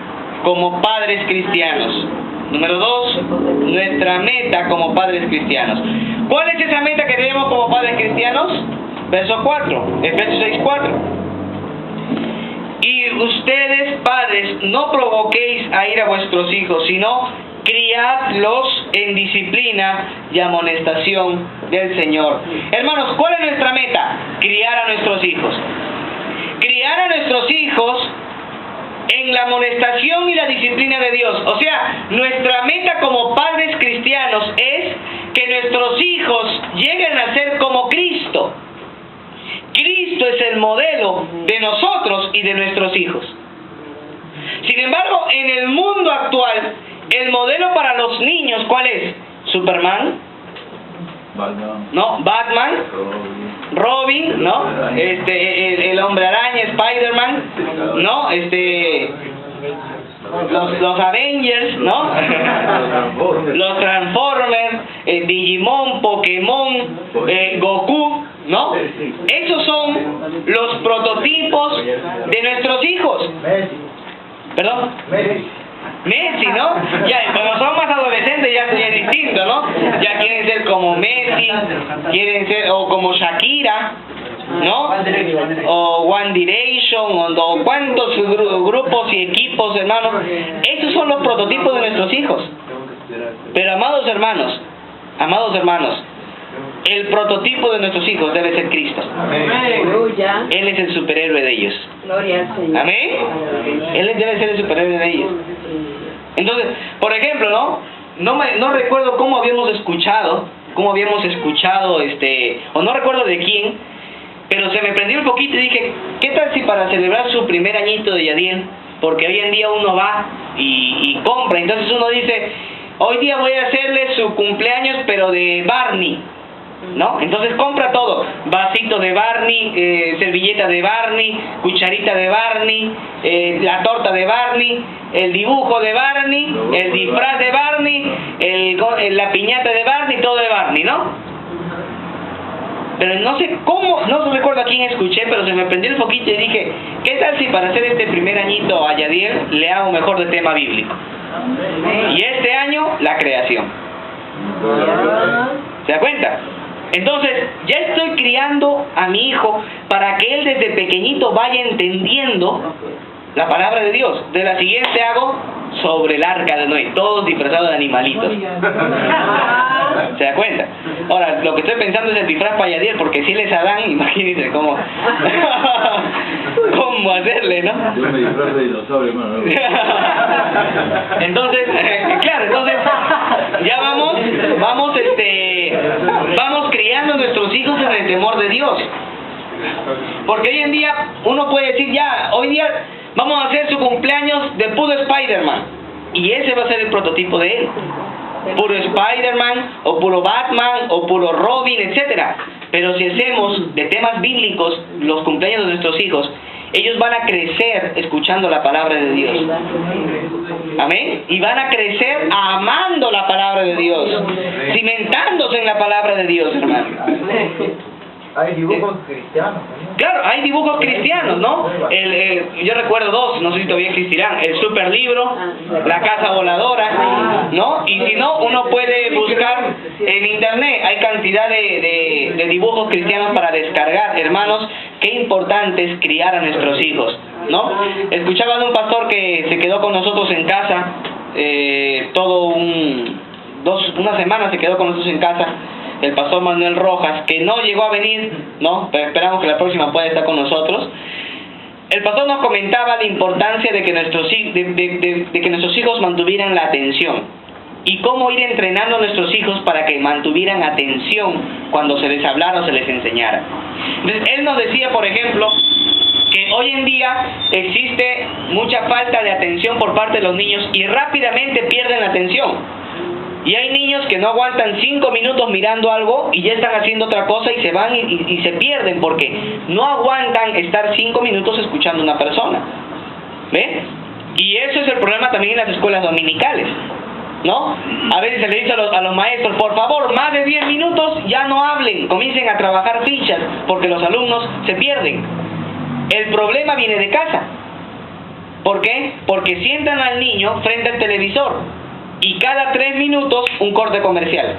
D: como padres cristianos. Número 2, nuestra meta como padres cristianos. ¿Cuál es esa meta que tenemos como padres cristianos? Verso 4, Efesios 6:4. Y ustedes, padres, no provoquéis a ir a vuestros hijos, sino criadlos en disciplina y amonestación del Señor. Hermanos, ¿cuál es nuestra meta? Criar a nuestros hijos. Criar a nuestros hijos en la amonestación y la disciplina de Dios. O sea, nuestra meta como padres cristianos es que nuestros hijos lleguen a ser como Cristo. Cristo es el modelo de nosotros y de nuestros hijos. Sin embargo, en el mundo actual, el modelo para los niños, ¿cuál es? ¿Superman? ¿No? ¿Batman? ¿Robin? ¿No? El Hombre Araña, Spider-Man, ¿no? Los Avengers, ¿no? Los Transformers, Digimon, Pokémon, Goku, ¿no? Esos son los prototipos de nuestros hijos. ¿Perdón? Messi, ¿no? Ya, cuando son más adolescentes ya es distinto, ¿no? Ya quieren ser como Messi, quieren ser, o como Shakira, ¿no? O One Direction, o cuántos grupos y equipos, hermanos. Esos son los prototipos de nuestros hijos. Pero amados hermanos, el prototipo de nuestros hijos debe ser Cristo. Él es el superhéroe de ellos. Amén. Él debe ser el superhéroe de ellos. Entonces, por ejemplo, no recuerdo cómo habíamos escuchado, o no recuerdo de quién, pero se me prendió un poquito y dije, ¿qué tal si para celebrar su primer añito de Yadiel? Porque hoy en día uno va y compra, entonces uno dice, hoy día voy a hacerle su cumpleaños pero de Barney, ¿no? Entonces compra todo, vasito de Barney, servilleta de Barney, cucharita de Barney, la torta de Barney, el dibujo de Barney, el disfraz de Barney, la piñata de Barney, todo de Barney, ¿no? Pero no sé cómo, no recuerdo a quién escuché, pero se me prendió el foquito y dije, ¿qué tal si para hacer este primer añito a Yadiel le hago mejor de tema bíblico? Y este año, la creación. ¿Se da cuenta? Entonces, ya estoy criando a mi hijo para que él desde pequeñito vaya entendiendo la palabra de Dios. De la siguiente hago sobre el arca de Noé, todos disfrazados de animalitos. ¿Se da cuenta? Ahora, lo que estoy pensando es el disfraz para Yadiel, porque si él es Adán, imagínense cómo cómo hacerle, ¿no?
B: Yo me disfrazo de dinosaurio, hermano.
D: Entonces, claro, entonces ya vamos criando a nuestros hijos en el temor de Dios. Porque hoy en día uno puede decir, ya, hoy día vamos a hacer su cumpleaños de puro Spider-Man, y ese va a ser el prototipo de él. Puro Spider-Man, o puro Batman, o puro Robin, etcétera. Pero si hacemos de temas bíblicos los cumpleaños de nuestros hijos, ellos van a crecer escuchando la palabra de Dios. Amén. Y van a crecer amando la palabra de Dios, cimentándose en la palabra de Dios, hermano.
E: Hay dibujos cristianos.
D: Claro, hay dibujos cristianos, ¿no? Yo recuerdo dos, no sé si todavía existirán: el super libro, la casa voladora, ¿no? Y si no, uno puede buscar en internet, hay cantidad de dibujos cristianos para descargar. Hermanos, qué importante es criar a nuestros hijos, ¿no? Escuchaba de un pastor que se quedó con nosotros en casa, una semana se quedó con nosotros en casa, el pastor Manuel Rojas, que no llegó a venir, ¿no? Pero esperamos que la próxima pueda estar con nosotros. El pastor nos comentaba la importancia de que nuestros hijos mantuvieran la atención, y cómo ir entrenando a nuestros hijos para que mantuvieran atención cuando se les hablara o se les enseñara. Entonces, él nos decía, por ejemplo, que hoy en día existe mucha falta de atención por parte de los niños y rápidamente pierden la atención. Y hay niños que no aguantan 5 minutos mirando algo y ya están haciendo otra cosa y se van y se pierden porque no aguantan estar 5 minutos escuchando a una persona. ¿Ve? Y eso es el problema también en las escuelas dominicales, ¿no? A veces se le dice a los maestros, por favor, más de 10 minutos ya no hablen, comiencen a trabajar fichas, porque los alumnos se pierden. El problema viene de casa. ¿Por qué? Porque sientan al niño frente al televisor y cada 3 minutos un corte comercial.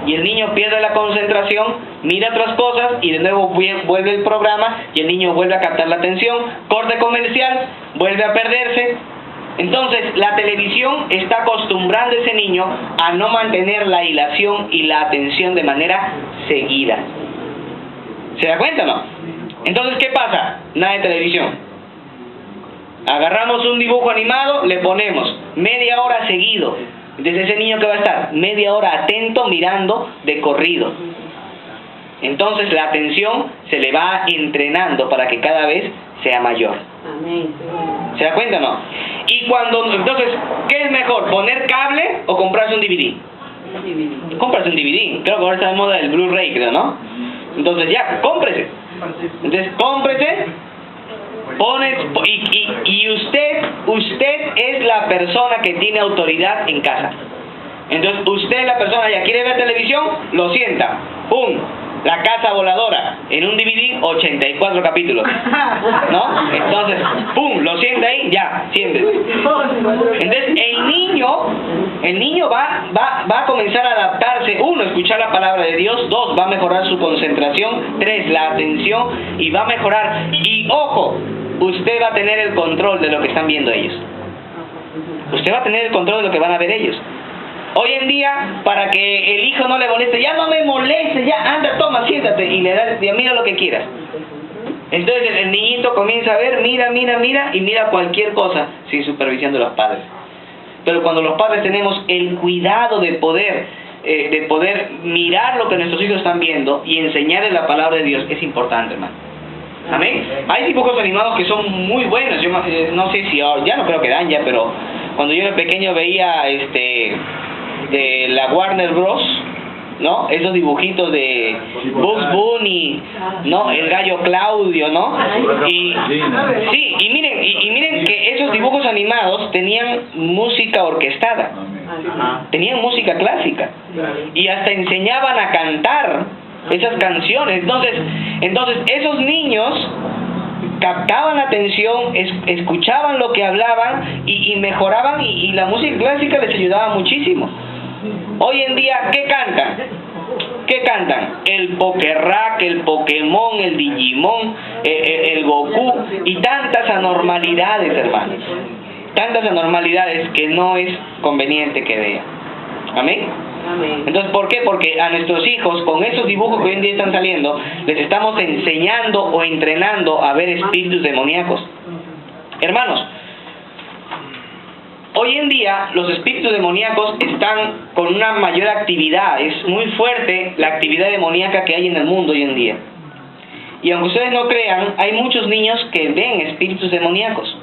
D: Y el niño pierde la concentración, mira otras cosas y de nuevo vuelve el programa y el niño vuelve a captar la atención, corte comercial, vuelve a perderse. Entonces la televisión está acostumbrando a ese niño a no mantener la hilación y la atención de manera seguida. ¿Se da cuenta o no? Entonces, ¿qué pasa? Nada de televisión. Agarramos un dibujo animado, le ponemos media hora seguido. Entonces ese niño que va a estar media hora atento mirando de corrido. Entonces la atención se le va entrenando para que cada vez sea mayor.
C: Amén.
D: ¿Se da cuenta o no? Y entonces, ¿qué es mejor? ¿Poner cable o comprarse un DVD? Comprarse un DVD. Creo que ahora está de moda el Blu-ray, creo, ¿no? Entonces ya, cómprese. Entonces cómprese. Y usted es la persona que tiene autoridad en casa. Entonces usted es la persona, ya quiere ver televisión, lo sienta, ¡pum! La casa voladora, en un DVD 84 capítulos, ¿no? Entonces, ¡pum! Lo sienta ahí, ya, siéntese. Entonces el niño va a comenzar a adaptarse. 1, escuchar la palabra de Dios. 2, va a mejorar su concentración. 3, la atención, y va a mejorar. Y ojo, usted va a tener el control de lo que están viendo ellos. Usted va a tener el control de lo que van a ver ellos. Hoy en día, para que el hijo no le moleste, ya no me moleste, ya anda, toma, siéntate, y le das, mira lo que quieras. Entonces el niñito comienza a ver, mira, y mira cualquier cosa sin supervisión de los padres. Pero cuando los padres tenemos el cuidado de poder mirar lo que nuestros hijos están viendo y enseñarles la palabra de Dios, es importante, hermano. Amén. Hay dibujos animados que son muy buenos. Yo no sé si ahora, ya no creo que dan ya, pero cuando yo era pequeño veía de la Warner Bros., ¿no? Esos dibujitos de Bugs Bunny, ¿no? El gallo Claudio, ¿no? Y sí, y miren que esos dibujos animados tenían música orquestada, tenían música clásica y hasta enseñaban a cantar esas canciones. Entonces esos niños captaban la atención, escuchaban lo que hablaban y mejoraban, y la música clásica les ayudaba muchísimo. Hoy en día, ¿qué cantan? ¿Qué cantan? El Pokerrack, el Pokémon, el Digimon, el Goku y tantas anormalidades, hermanos. Tantas anormalidades que no es conveniente que vean. ¿Amén?
C: Amén.
D: Entonces, ¿por qué? Porque a nuestros hijos, con esos dibujos que hoy en día están saliendo, les estamos enseñando o entrenando a ver espíritus demoníacos. Hermanos, hoy en día los espíritus demoníacos están con una mayor actividad. Es muy fuerte la actividad demoníaca que hay en el mundo hoy en día. Y aunque ustedes no crean, hay muchos niños que ven espíritus demoníacos.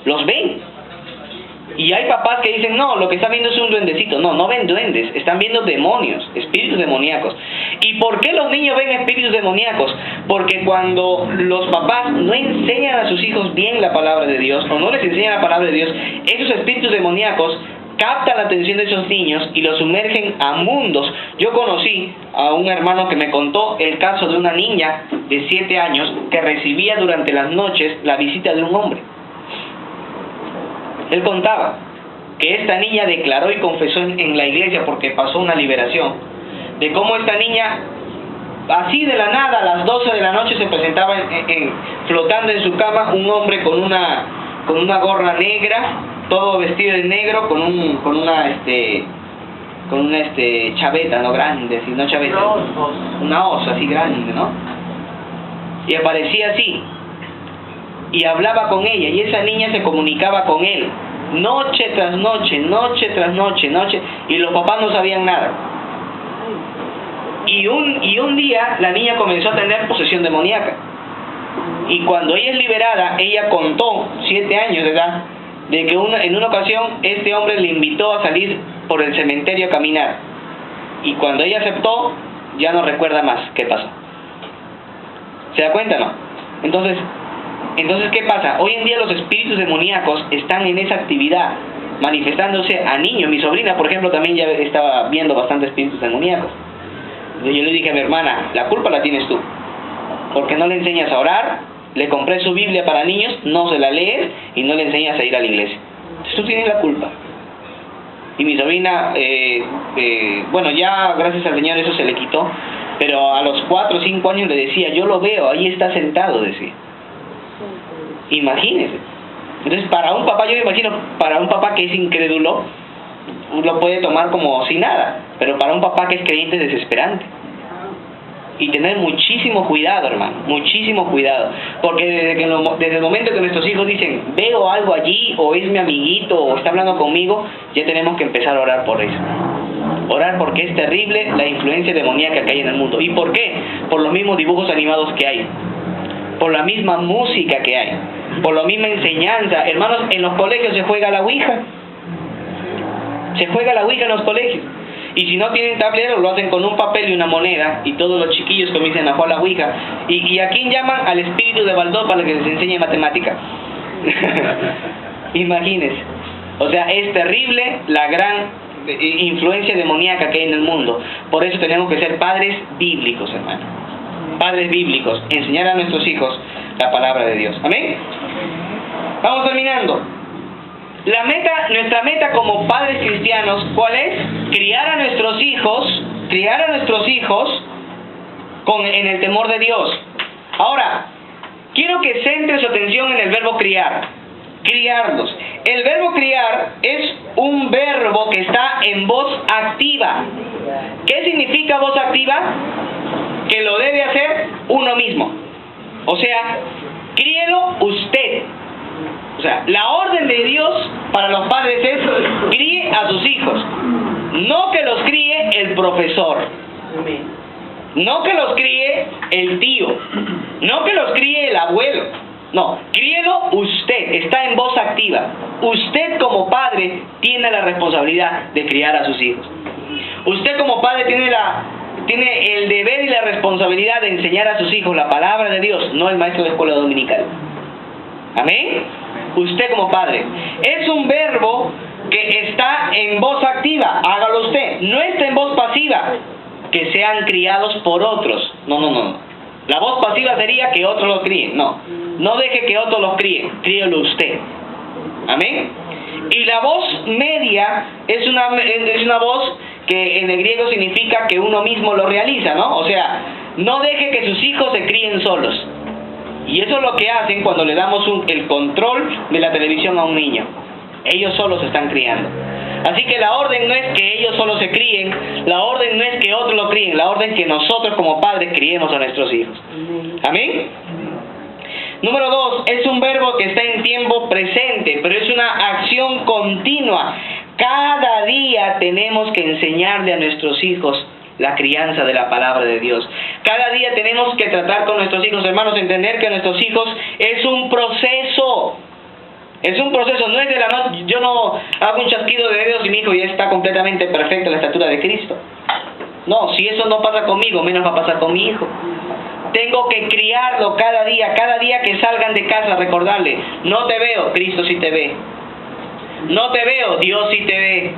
D: Los ven. Y hay papás que dicen, no, lo que están viendo es un duendecito. No, no ven duendes, están viendo demonios, espíritus demoníacos. ¿Y por qué los niños ven espíritus demoníacos? Porque cuando los papás no enseñan a sus hijos bien la palabra de Dios, o no les enseñan la palabra de Dios, esos espíritus demoníacos captan la atención de esos niños y los sumergen a mundos. Yo conocí a un hermano que me contó el caso de una niña de 7 años que recibía durante las noches la visita de un hombre. Él contaba que esta niña declaró y confesó en la iglesia, porque pasó una liberación, de cómo esta niña, así de la nada, a las 12 de la noche se presentaba flotando en su cama un hombre con una gorra negra, todo vestido de negro, con una chaveta, no grande, así, no chaveta, una hoz así grande, ¿no? Y aparecía así. Y hablaba con ella, y esa niña se comunicaba con él, noche tras noche, noche tras noche, y los papás no sabían nada. Y un día la niña comenzó a tener posesión demoníaca. Y cuando ella es liberada, ella contó, 7 años de edad, de que en una ocasión este hombre le invitó a salir por el cementerio a caminar. Y cuando ella aceptó, ya no recuerda más qué pasó. ¿Se da cuenta, no? Entonces, ¿qué pasa? Hoy en día los espíritus demoníacos están en esa actividad, manifestándose a niños. Mi sobrina, por ejemplo, también ya estaba viendo bastantes espíritus demoníacos. Yo le dije a mi hermana, la culpa la tienes tú, porque no le enseñas a orar, le compré su Biblia para niños, no se la lees y no le enseñas a ir a la iglesia. Entonces tú tienes la culpa. Y mi sobrina, bueno, ya gracias al Señor eso se le quitó, pero a los 4 o 5 años le decía, yo lo veo, ahí está sentado, decía. Imagínese. Entonces, para un papá, yo me imagino, para un papá que es incrédulo, lo puede tomar como si nada, pero para un papá que es creyente es desesperante. Y tener muchísimo cuidado, hermano, muchísimo cuidado, porque desde el momento que nuestros hijos dicen, veo algo allí, o es mi amiguito, o está hablando conmigo, ya tenemos que empezar a orar por eso. Orar, porque es terrible la influencia demoníaca que hay en el mundo. ¿Y por qué? Por los mismos dibujos animados que hay, por la misma música que hay, por la misma enseñanza. Hermanos, en los colegios se juega la ouija. Se juega la ouija en los colegios. Y si no tienen tablero, lo hacen con un papel y una moneda, y todos los chiquillos comienzan a jugar la ouija. ¿Y a quién llaman? Al espíritu de Baldor para que les enseñe matemática. Imagínense. O sea, es terrible la gran influencia demoníaca que hay en el mundo. Por eso tenemos que ser padres bíblicos, hermano. Padres bíblicos, enseñar a nuestros hijos la palabra de Dios. ¿Amén? Vamos terminando. Nuestra meta como padres cristianos, ¿cuál es? Criar a nuestros hijos en el temor de Dios. Ahora, quiero que centre su atención en el verbo criar. Criarlos. El verbo criar es un verbo que está en voz activa. ¿Qué significa voz activa? Que lo debe hacer uno mismo. O sea, críelo usted. O sea, la orden de Dios para los padres es críe a sus hijos. No que los críe el profesor. No que los críe el tío. No que los críe el abuelo. No, críelo usted. Está en voz activa. Usted como padre tiene la responsabilidad de criar a sus hijos. Usted como padre tiene el deber y la responsabilidad de enseñar a sus hijos la palabra de Dios, no el maestro de escuela dominical. Amén. Usted como padre. Es un verbo que está en voz activa, hágalo usted. No está en voz pasiva, que sean criados por otros. No. La voz pasiva sería que otros los críen. No deje que otros los críen, críelo usted. Amén. Y la voz media es una voz que en el griego significa que uno mismo lo realiza, ¿no? O sea, no deje que sus hijos se críen solos. Y eso es lo que hacen cuando le damos el control de la televisión a un niño. Ellos solos se están criando. Así que la orden no es que ellos solo se críen, la orden no es que otros lo críen, la orden es que nosotros como padres criemos a nuestros hijos. ¿Amén? Número 2, es un verbo que está en tiempo presente, pero es una acción continua. Cada día tenemos que enseñarle a nuestros hijos la crianza de la palabra de Dios. Cada día tenemos que tratar con nuestros hijos, hermanos, entender que nuestros hijos es un proceso. Es un proceso, no es de la noche. Yo no hago un chasquido de dedos y mi hijo ya está completamente perfecto a la estatura de Cristo. No, si eso no pasa conmigo, menos va a pasar con mi hijo. Tengo que criarlo cada día que salgan de casa, recordarle, no te veo, Cristo sí te ve. No te veo, Dios sí te ve.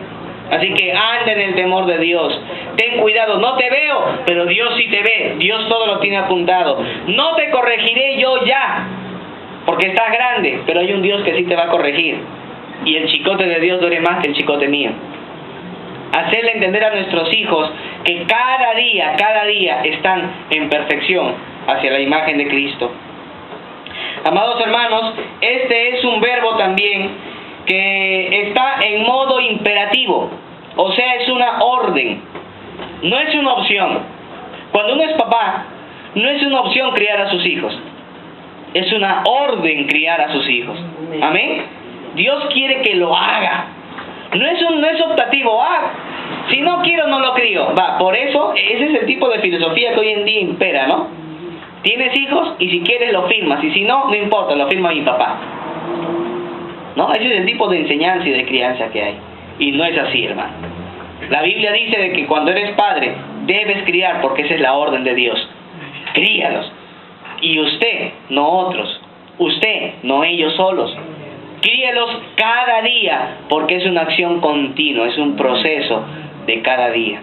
D: Así que anda en el temor de Dios. Ten cuidado, no te veo, pero Dios sí te ve. Dios todo lo tiene apuntado. No te corregiré yo ya, porque estás grande, pero hay un Dios que sí te va a corregir. Y el chicote de Dios duele más que el chicote mío. Hacerle entender a nuestros hijos que cada día están en perfección hacia la imagen de Cristo. Amados hermanos, este es un verbo también que está en modo imperativo, o sea, es una orden, no es una opción. Cuando uno es papá, no es una opción criar a sus hijos, es una orden criar a sus hijos. Amén. Dios quiere que lo haga. No es optativo. Si no quiero, no lo crío. Por eso, ese es el tipo de filosofía que hoy en día impera, ¿no? Tienes hijos y si quieres lo firmas, y si no, no importa, lo firma mi papá. ¿No? Ese es el tipo de enseñanza y de crianza que hay. Y no es así, hermano. La Biblia dice de que cuando eres padre, debes criar, porque esa es la orden de Dios. Críalos. Y usted, no otros. Usted, no ellos solos. Críelos cada día, porque es una acción continua, es un proceso de cada día.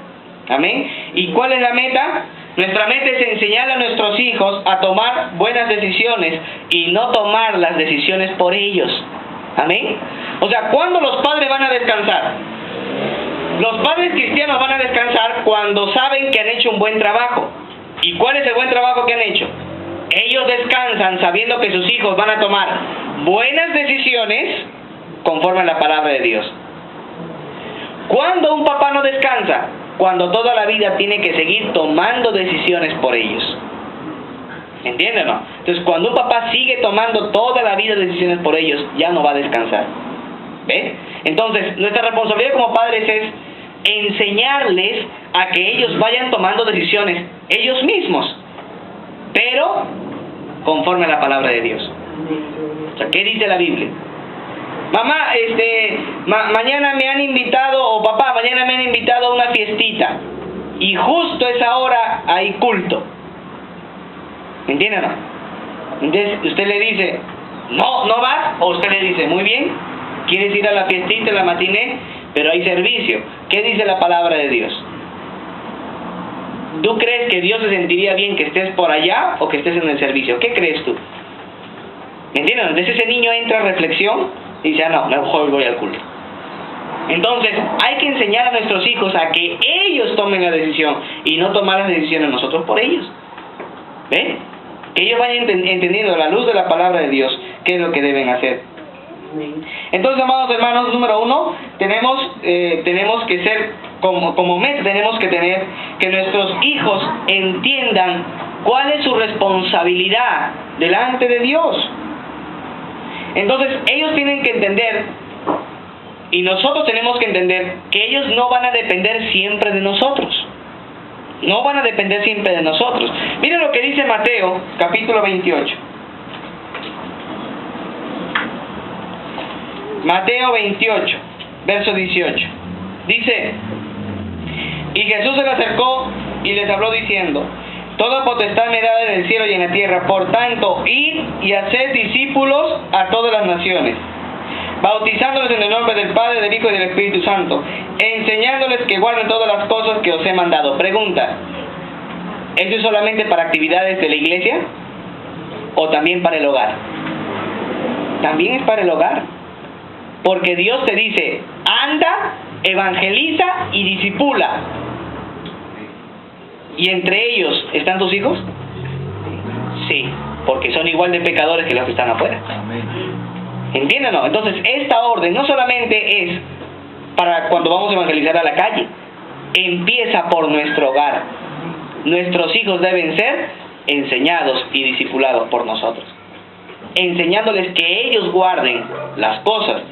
D: Amén. ¿Y cuál es la meta? Nuestra meta es enseñar a nuestros hijos a tomar buenas decisiones y no tomar las decisiones por ellos. Amén. O sea, ¿cuándo los padres van a descansar? Los padres cristianos van a descansar cuando saben que han hecho un buen trabajo. ¿Y cuál es el buen trabajo que han hecho? Ellos descansan sabiendo que sus hijos van a tomar buenas decisiones conforme a la palabra de Dios. ¿Cuándo un papá no descansa? Cuando toda la vida tiene que seguir tomando decisiones por ellos. ¿Entienden o no? Entonces, cuando un papá sigue tomando toda la vida decisiones por ellos, ya no va a descansar. ¿Ve? Entonces, nuestra responsabilidad como padres es enseñarles a que ellos vayan tomando decisiones ellos mismos, pero conforme a la palabra de Dios. O sea, ¿qué dice la Biblia? Mamá, mañana me han invitado, o papá, mañana me han invitado a una fiestita, y justo a esa hora hay culto. ¿Me entienden o no? Entonces usted le dice, no vas, o usted le dice, muy bien, quieres ir a la fiestita, a la matiné, pero hay servicio. ¿Qué dice la palabra de Dios? ¿Tú crees que Dios se sentiría bien que estés por allá o que estés en el servicio? ¿Qué crees tú? ¿Me entienden? Entonces ese niño entra a reflexión y dice, no, mejor voy al culto. Entonces hay que enseñar a nuestros hijos a que ellos tomen la decisión y no tomar las decisiones nosotros por ellos. ¿Ven? Que ellos vayan entendiendo a la luz de la palabra de Dios qué es lo que deben hacer. Entonces, amados hermanos, número 1, tenemos que ser, como meta, tenemos que tener que nuestros hijos entiendan cuál es su responsabilidad delante de Dios. Entonces, ellos tienen que entender, y nosotros tenemos que entender, que ellos no van a depender siempre de nosotros. No van a depender siempre de nosotros. Miren lo que dice Mateo, capítulo 28. Mateo 28, verso 18. Dice, Y Jesús se le acercó y les habló diciendo: toda potestad me da en el cielo y en la tierra, por tanto, id y haced discípulos a todas las naciones, bautizándoles en el nombre del Padre, del Hijo y del Espíritu Santo, enseñándoles que guarden todas las cosas que os he mandado. Pregunta: ¿eso es solamente para actividades de la iglesia o también para el hogar? También es para el hogar, porque Dios te dice: anda, evangeliza y discipula. ¿Y entre ellos están tus hijos? Sí, porque son igual de pecadores que los que están afuera.
B: Amén.
D: ¿Entienden o no? Entonces, esta orden no solamente es para cuando vamos a evangelizar a la calle, empieza por nuestro hogar. Nuestros hijos deben ser enseñados y discipulados por nosotros, enseñándoles que ellos guarden las cosas,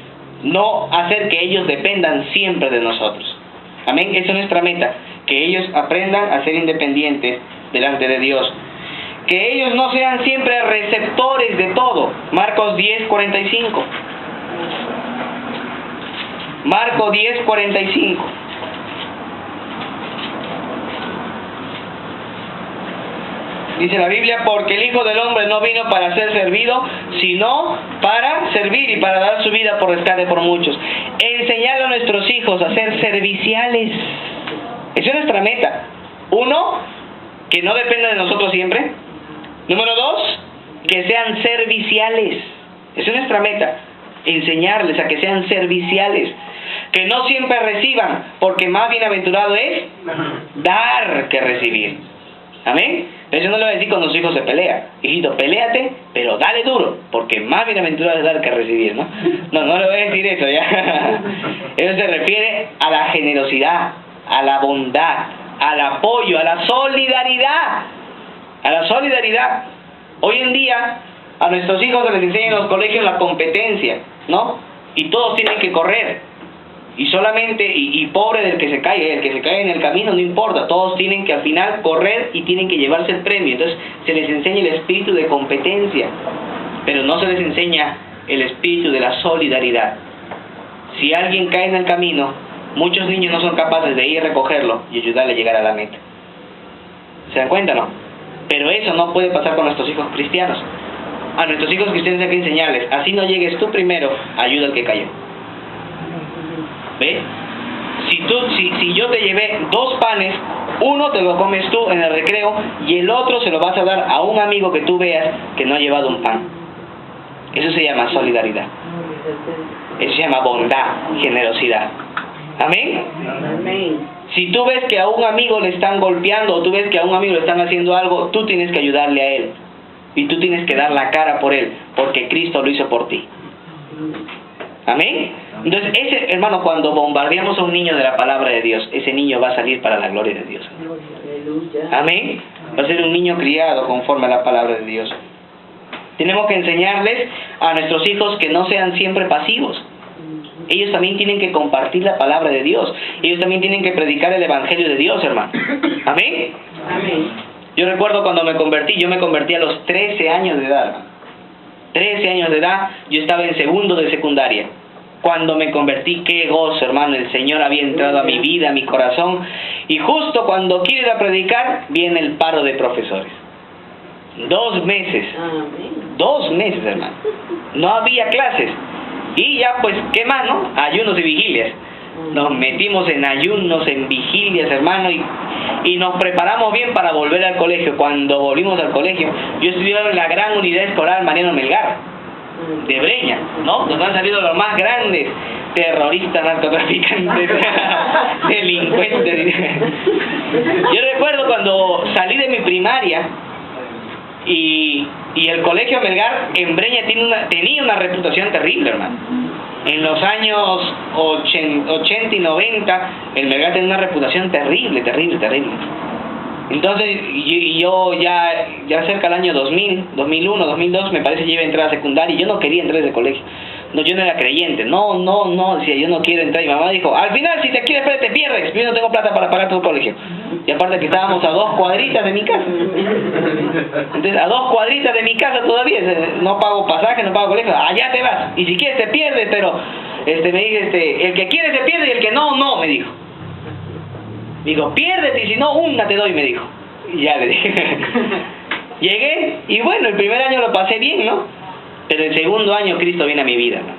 D: no hacer que ellos dependan siempre de nosotros. Amén. Esa es nuestra meta, que ellos aprendan a ser independientes delante de Dios, que ellos no sean siempre receptores de todo. Marcos 10:45. Marcos 10:45. Dice la Biblia: porque el Hijo del Hombre no vino para ser servido, sino para servir y para dar su vida por rescate por muchos. Enseñar a nuestros hijos a ser serviciales. Esa es nuestra meta. Uno, que no dependa de nosotros siempre. Número dos, que sean serviciales. Esa es nuestra meta. Enseñarles a que sean serviciales. Que no siempre reciban, porque más bienaventurado es dar que recibir. Amén. Eso no le voy a decir cuando los hijos se pelean: hijito, peléate, pero dale duro, porque más bienaventurado es dar que recibir, ¿no? No le voy a decir eso ya. Eso se refiere a la generosidad, a la bondad, al apoyo, a la solidaridad. A la solidaridad. Hoy en día a nuestros hijos se les enseña en los colegios la competencia, ¿no? Y todos tienen que correr. Y solamente, y pobre del que se caiga, el que se cae en el camino no importa, todos tienen que al final correr y tienen que llevarse el premio. Entonces se les enseña el espíritu de competencia, pero no se les enseña el espíritu de la solidaridad. Si alguien cae en el camino, muchos niños no son capaces de ir a recogerlo y ayudarle a llegar a la meta. ¿Se dan cuenta, no? Pero eso no puede pasar con nuestros hijos cristianos. A nuestros hijos cristianos hay que enseñarles: así no llegues tú primero, ayuda al que cayó. ¿Ve? Si yo te llevé 2 panes, uno te lo comes tú en el recreo y el otro se lo vas a dar a un amigo que tú veas que no ha llevado un pan. Eso se llama solidaridad. Eso se llama bondad, generosidad. Amén.
C: Amén.
D: Si tú ves que a un amigo le están golpeando o tú ves que a un amigo le están haciendo algo, tú tienes que ayudarle a él. Y tú tienes que dar la cara por él, porque Cristo lo hizo por ti. Amén. Entonces, ese hermano, cuando bombardeamos a un niño de la palabra de Dios, ese niño va a salir para la gloria de Dios.
C: Aleluya.
D: Amén. Va a ser un niño criado conforme a la palabra de Dios. Tenemos que enseñarles a nuestros hijos que no sean siempre pasivos. Ellos también tienen que compartir la palabra de Dios. Ellos también tienen que predicar el evangelio de Dios, hermano. Amén.
C: Amén.
D: Yo recuerdo cuando me convertí, yo me convertí a los 13 años de edad, hermano. 13 años de edad, yo estaba en segundo de secundaria. Cuando me convertí, qué gozo, hermano. El Señor había entrado a mi vida, a mi corazón. Y justo cuando quiero ir a predicar, viene el paro de profesores. 2 meses.
C: Amén.
D: 2 meses, hermano. No había clases. Y ya, pues, ¿qué más, no? Ayunos y vigilias. Nos metimos en ayunos, en vigilias, hermano, y nos preparamos bien para volver al colegio. Cuando volvimos al colegio, yo estudiaba en la gran unidad escolar Mariano Melgar, de Breña, ¿no? Nos han salido los más grandes terroristas, narcotraficantes, delincuentes. Yo recuerdo cuando salí de mi primaria y el colegio Melgar en Breña tenía una reputación terrible, hermano. En los años 80 y 90, el Melgar tenía una reputación terrible. Entonces, yo ya cerca del año 2000, 2001, 2002, me parece que iba a entrar a secundaria y yo no quería entrar a ese colegio. No, yo no era creyente. No, decía, yo no quiero entrar. Y mamá dijo, al final, si te quieres perder, te pierdes. Yo no tengo plata para pagar tu colegio. Y aparte que estábamos a 2 cuadritas de mi casa. Entonces, a 2 cuadritas de mi casa todavía. No pago pasaje, no pago colegio. Allá te vas. Y si quieres, te pierdes, pero me dice, el que quiere se pierde y el que no, me dijo. Dijo, piérdete y si no, una te doy, me dijo. Y ya le dije. Llegué y bueno, el primer año lo pasé bien, ¿no? Pero el segundo año Cristo viene a mi vida, ¿no?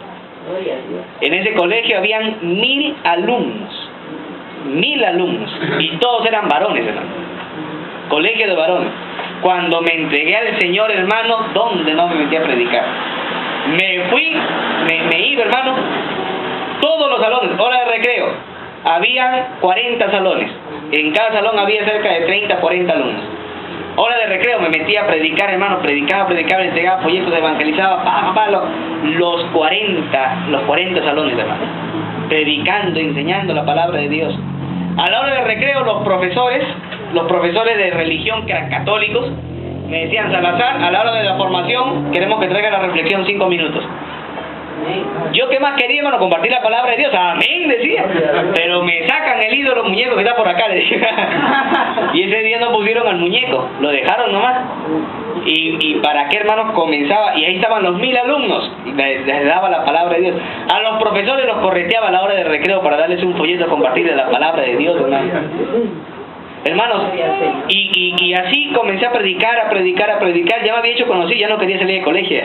C: Gloria a Dios.
D: En ese colegio habían 1000 alumnos. 1000 alumnos. Y todos eran varones, hermano. Colegio de varones. Cuando me entregué al Señor, hermano, ¿dónde no me metí a predicar? Me fui, me iba, hermano. Todos los salones, hora de recreo. Habían 40 salones. En cada salón había cerca de 30, 40 alumnos. Hora de recreo me metí a predicar, hermano. Predicaba, entregaba folletos, evangelizaba, los 40 salones, hermano. Predicando, enseñando la palabra de Dios. A la hora de recreo, los profesores de religión que eran católicos, me decían, Salazar, a la hora de la formación, queremos que traiga la reflexión 5 minutos. Yo qué más quería, hermano, compartir la palabra de Dios. Amén, decía. Pero me sacan el ídolo muñeco que está por acá, decía. Y ese día no pusieron al muñeco, lo dejaron nomás. Y para qué, hermano, comenzaba. Y ahí estaban los 1000 alumnos. Y les daba la palabra de Dios. A los profesores los correteaba a la hora de recreo para darles un folleto a compartir la palabra de Dios, hermano. Hermanos, y así comencé a predicar. Ya me había hecho conocido, ya no quería salir de colegio.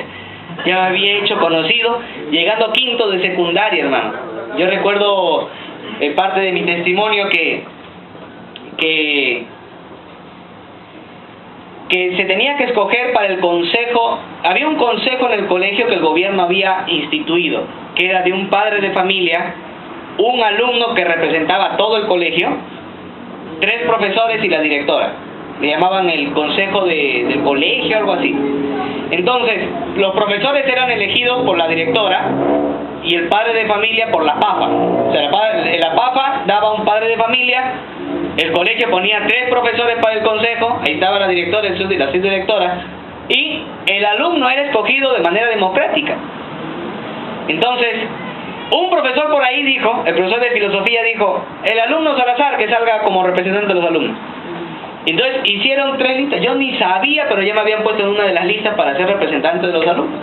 D: Ya me había hecho conocido, llegando a quinto de secundaria, hermano. Yo recuerdo parte de mi testimonio que se tenía que escoger para el consejo. Había un consejo en el colegio que el gobierno había instituido, que era de un padre de familia, un alumno que representaba a todo el colegio, 3 profesores y la directora. Le llamaban el consejo del colegio, algo así. Entonces, los profesores eran elegidos por la directora y el padre de familia por la PAFA. O sea, la PAFA daba un padre de familia, el colegio ponía 3 profesores para el consejo, ahí estaba la directora, la subdirectora, y el alumno era escogido de manera democrática. Entonces, un profesor por ahí dijo, el profesor de filosofía dijo, el alumno Salazar que salga como representante de los alumnos. Entonces hicieron 3 listas, yo ni sabía, pero ya me habían puesto en una de las listas para ser representante de los alumnos.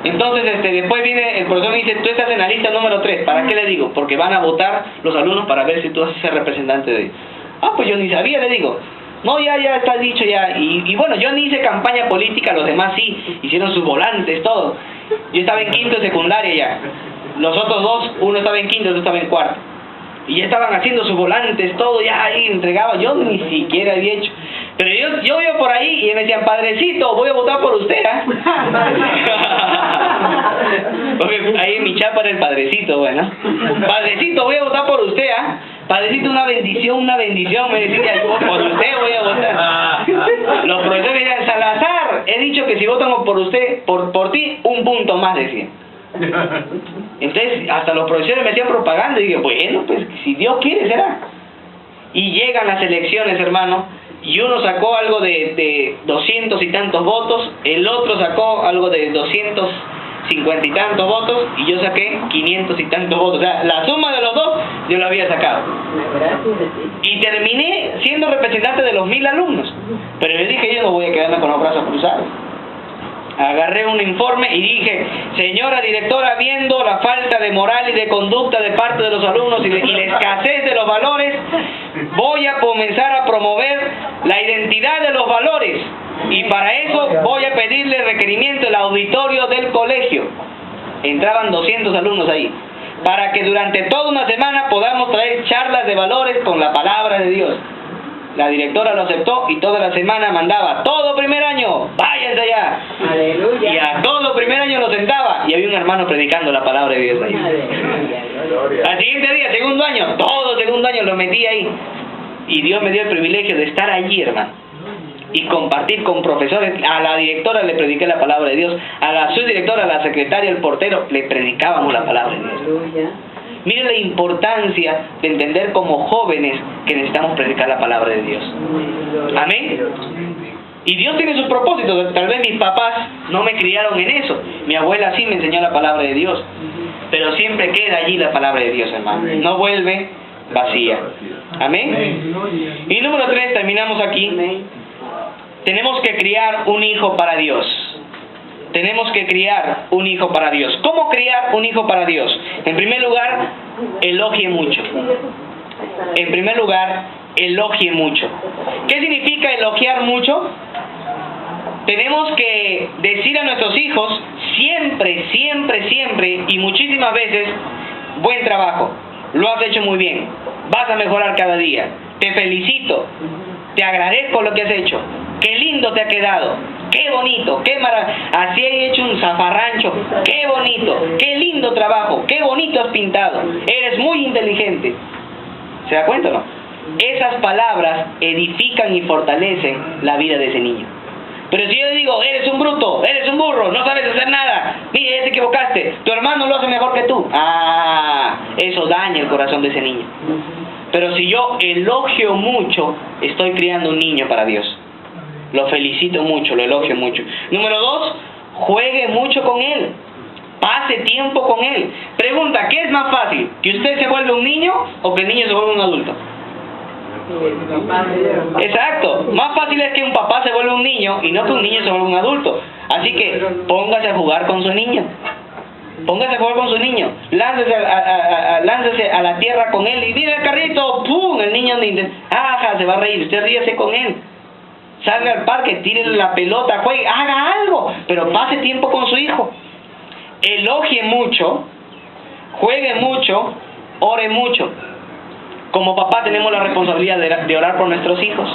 D: Entonces después viene el profesor y dice, tú estás en la lista número 3, ¿para qué le digo? Porque van a votar los alumnos para ver si tú vas a ser representante de ellos. Ah, pues yo ni sabía, le digo. No, ya está dicho ya. Y bueno, yo ni hice campaña política, los demás sí, hicieron sus volantes, todo. Yo estaba en quinto de secundaria ya. Los otros 2, uno estaba en quinto, otro estaba en cuarto. Y ya estaban haciendo sus volantes, todo, ya ahí entregaba, yo ni siquiera había hecho. Pero yo iba por ahí y me decían, padrecito, voy a votar por usted, ¿eh? Porque ahí en mi chapa era el padrecito, bueno. Padrecito, voy a votar por usted, ¿eh? Padrecito, una bendición, me decía, por usted voy a votar. Los profesores decían, Salazar, he dicho que si votan por usted, por ti, 1 punto más, decían. Entonces hasta los profesores me hacían propaganda y dije, bueno, pues si Dios quiere será. Y llegan las elecciones, hermano, y uno sacó algo de 200 y tantos votos, el otro sacó algo de 250 y tantos votos, y yo saqué 500 y tantos votos. O sea, la suma de los dos yo lo había sacado. Y terminé siendo representante de los 1000 alumnos. Pero yo dije, yo no voy a quedarme con los brazos cruzados. Agarré un informe y dije, señora directora, viendo la falta de moral y de conducta de parte de los alumnos y la escasez de los valores, voy a comenzar a promover la identidad de los valores. Y para eso voy a pedirle requerimiento al auditorio del colegio. Entraban 200 alumnos ahí. Para que durante toda una semana podamos traer charlas de valores con la palabra de Dios. La directora lo aceptó y toda la semana mandaba, todo primer año, váyanse allá.
C: Aleluya.
D: Y a todo primer año lo sentaba y había un hermano predicando la palabra de Dios ahí. Al siguiente día, segundo año, todo segundo año lo metí ahí. Y Dios me dio el privilegio de estar allí, hermano. Y compartir con profesores. A la directora le prediqué la palabra de Dios. A la subdirectora, a la secretaria, al portero, le predicábamos la palabra de Dios.
C: Aleluya.
D: Miren la importancia de entender como jóvenes que necesitamos predicar la palabra de Dios. Amén. Y Dios tiene sus propósitos. Tal vez mis papás no me criaron en eso. Mi abuela sí me enseñó la palabra de Dios. Pero siempre queda allí la palabra de Dios, hermano. No vuelve vacía. Amén. Y número 3, terminamos aquí. Tenemos que criar un hijo para Dios. Tenemos que criar un hijo para Dios. ¿Cómo criar un hijo para Dios? En primer lugar, elogie mucho. En primer lugar, elogie mucho. ¿Qué significa elogiar mucho? Tenemos que decir a nuestros hijos siempre, siempre, siempre y muchísimas veces: buen trabajo, lo has hecho muy bien, vas a mejorar cada día, te felicito, te agradezco lo que has hecho, qué lindo te ha quedado, qué bonito, qué así he hecho un zafarrancho, qué bonito, qué lindo trabajo, qué bonito has pintado, eres muy inteligente. ¿Se da cuenta o no? Esas palabras edifican y fortalecen la vida de ese niño. Pero si yo le digo: eres un bruto, eres un burro, no sabes hacer nada, mira, ya te equivocaste, tu hermano lo hace mejor que tú, eso daña el corazón de ese niño. Pero si yo elogio mucho, estoy criando un niño para Dios. Lo felicito mucho, lo elogio mucho. Número 2, juegue mucho con él. Pase tiempo con él. Pregunta: ¿qué es más fácil? ¿Que usted se vuelva un niño o que el niño se vuelva un adulto? Exacto. Más fácil es que un papá se vuelva un niño y no que un niño se vuelva un adulto. Así que póngase a jugar con su niño. Póngase a jugar con su niño. Láncese a la tierra con él y mira el carrito, ¡pum! El niño se va a reír. Usted ríase con él. Salga al parque, tírele la pelota, juegue, haga algo, pero pase tiempo con su hijo. Elogie mucho, juegue mucho, ore mucho. Como papá tenemos la responsabilidad de orar por nuestros hijos.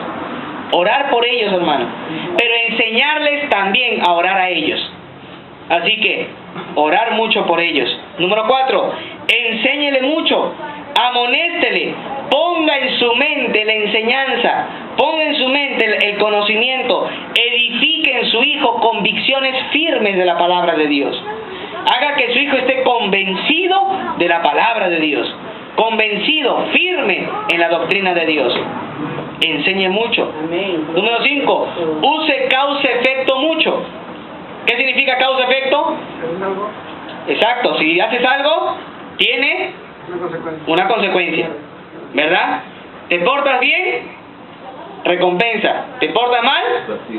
D: Orar por ellos, hermano. Pero enseñarles también a orar a ellos. Así que, orar mucho por ellos. Número 4, enséñele mucho. Amonéstele. Ponga en su mente la enseñanza. Ponga en su mente el conocimiento. Edifique en su hijo convicciones firmes de la palabra de Dios. Haga que su hijo esté convencido de la palabra de Dios. Convencido, firme en la doctrina de Dios. Enseñe mucho.
C: Amén.
D: Número 5, use causa-efecto mucho. ¿Qué significa causa-efecto? Exacto, si haces algo, tiene una consecuencia. ¿Verdad? ¿Te portas bien? Recompensa. ¿Te portas mal?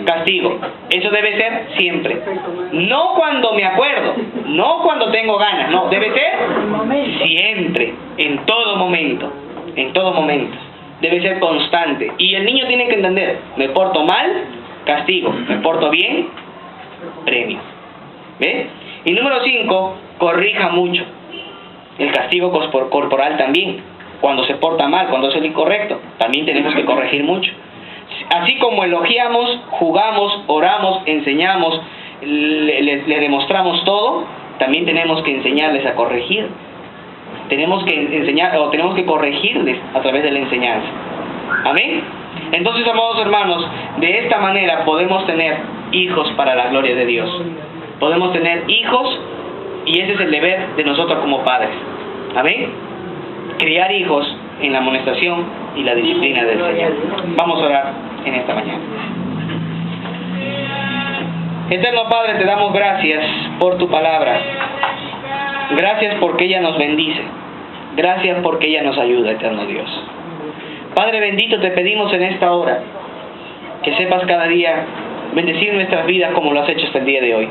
D: Castigo. Eso debe ser siempre. No cuando me acuerdo, no cuando tengo ganas, no, debe ser siempre, en todo momento, en todo momento. Debe ser constante. Y el niño tiene que entender: me porto mal, castigo; me porto bien, premio. ¿Ve? Y número 5, corrija mucho. El castigo corporal también. Cuando se porta mal, cuando es el incorrecto, también tenemos que corregir mucho. Así como elogiamos, jugamos, oramos, enseñamos, le demostramos todo, también tenemos que enseñarles a corregir. Tenemos que enseñar, o tenemos que corregirles a través de la enseñanza. Amén. Entonces, amados hermanos, de esta manera podemos tener hijos para la gloria de Dios. Podemos tener hijos, y ese es el deber de nosotros como padres. Amén. Criar hijos en la amonestación y la disciplina del Señor. Vamos a orar en esta mañana. Eterno Padre, te damos gracias por tu palabra. Gracias porque ella nos bendice. Gracias porque ella nos ayuda, eterno Dios. Padre bendito, te pedimos en esta hora que sepas cada día bendecir nuestras vidas como lo has hecho hasta el día de hoy.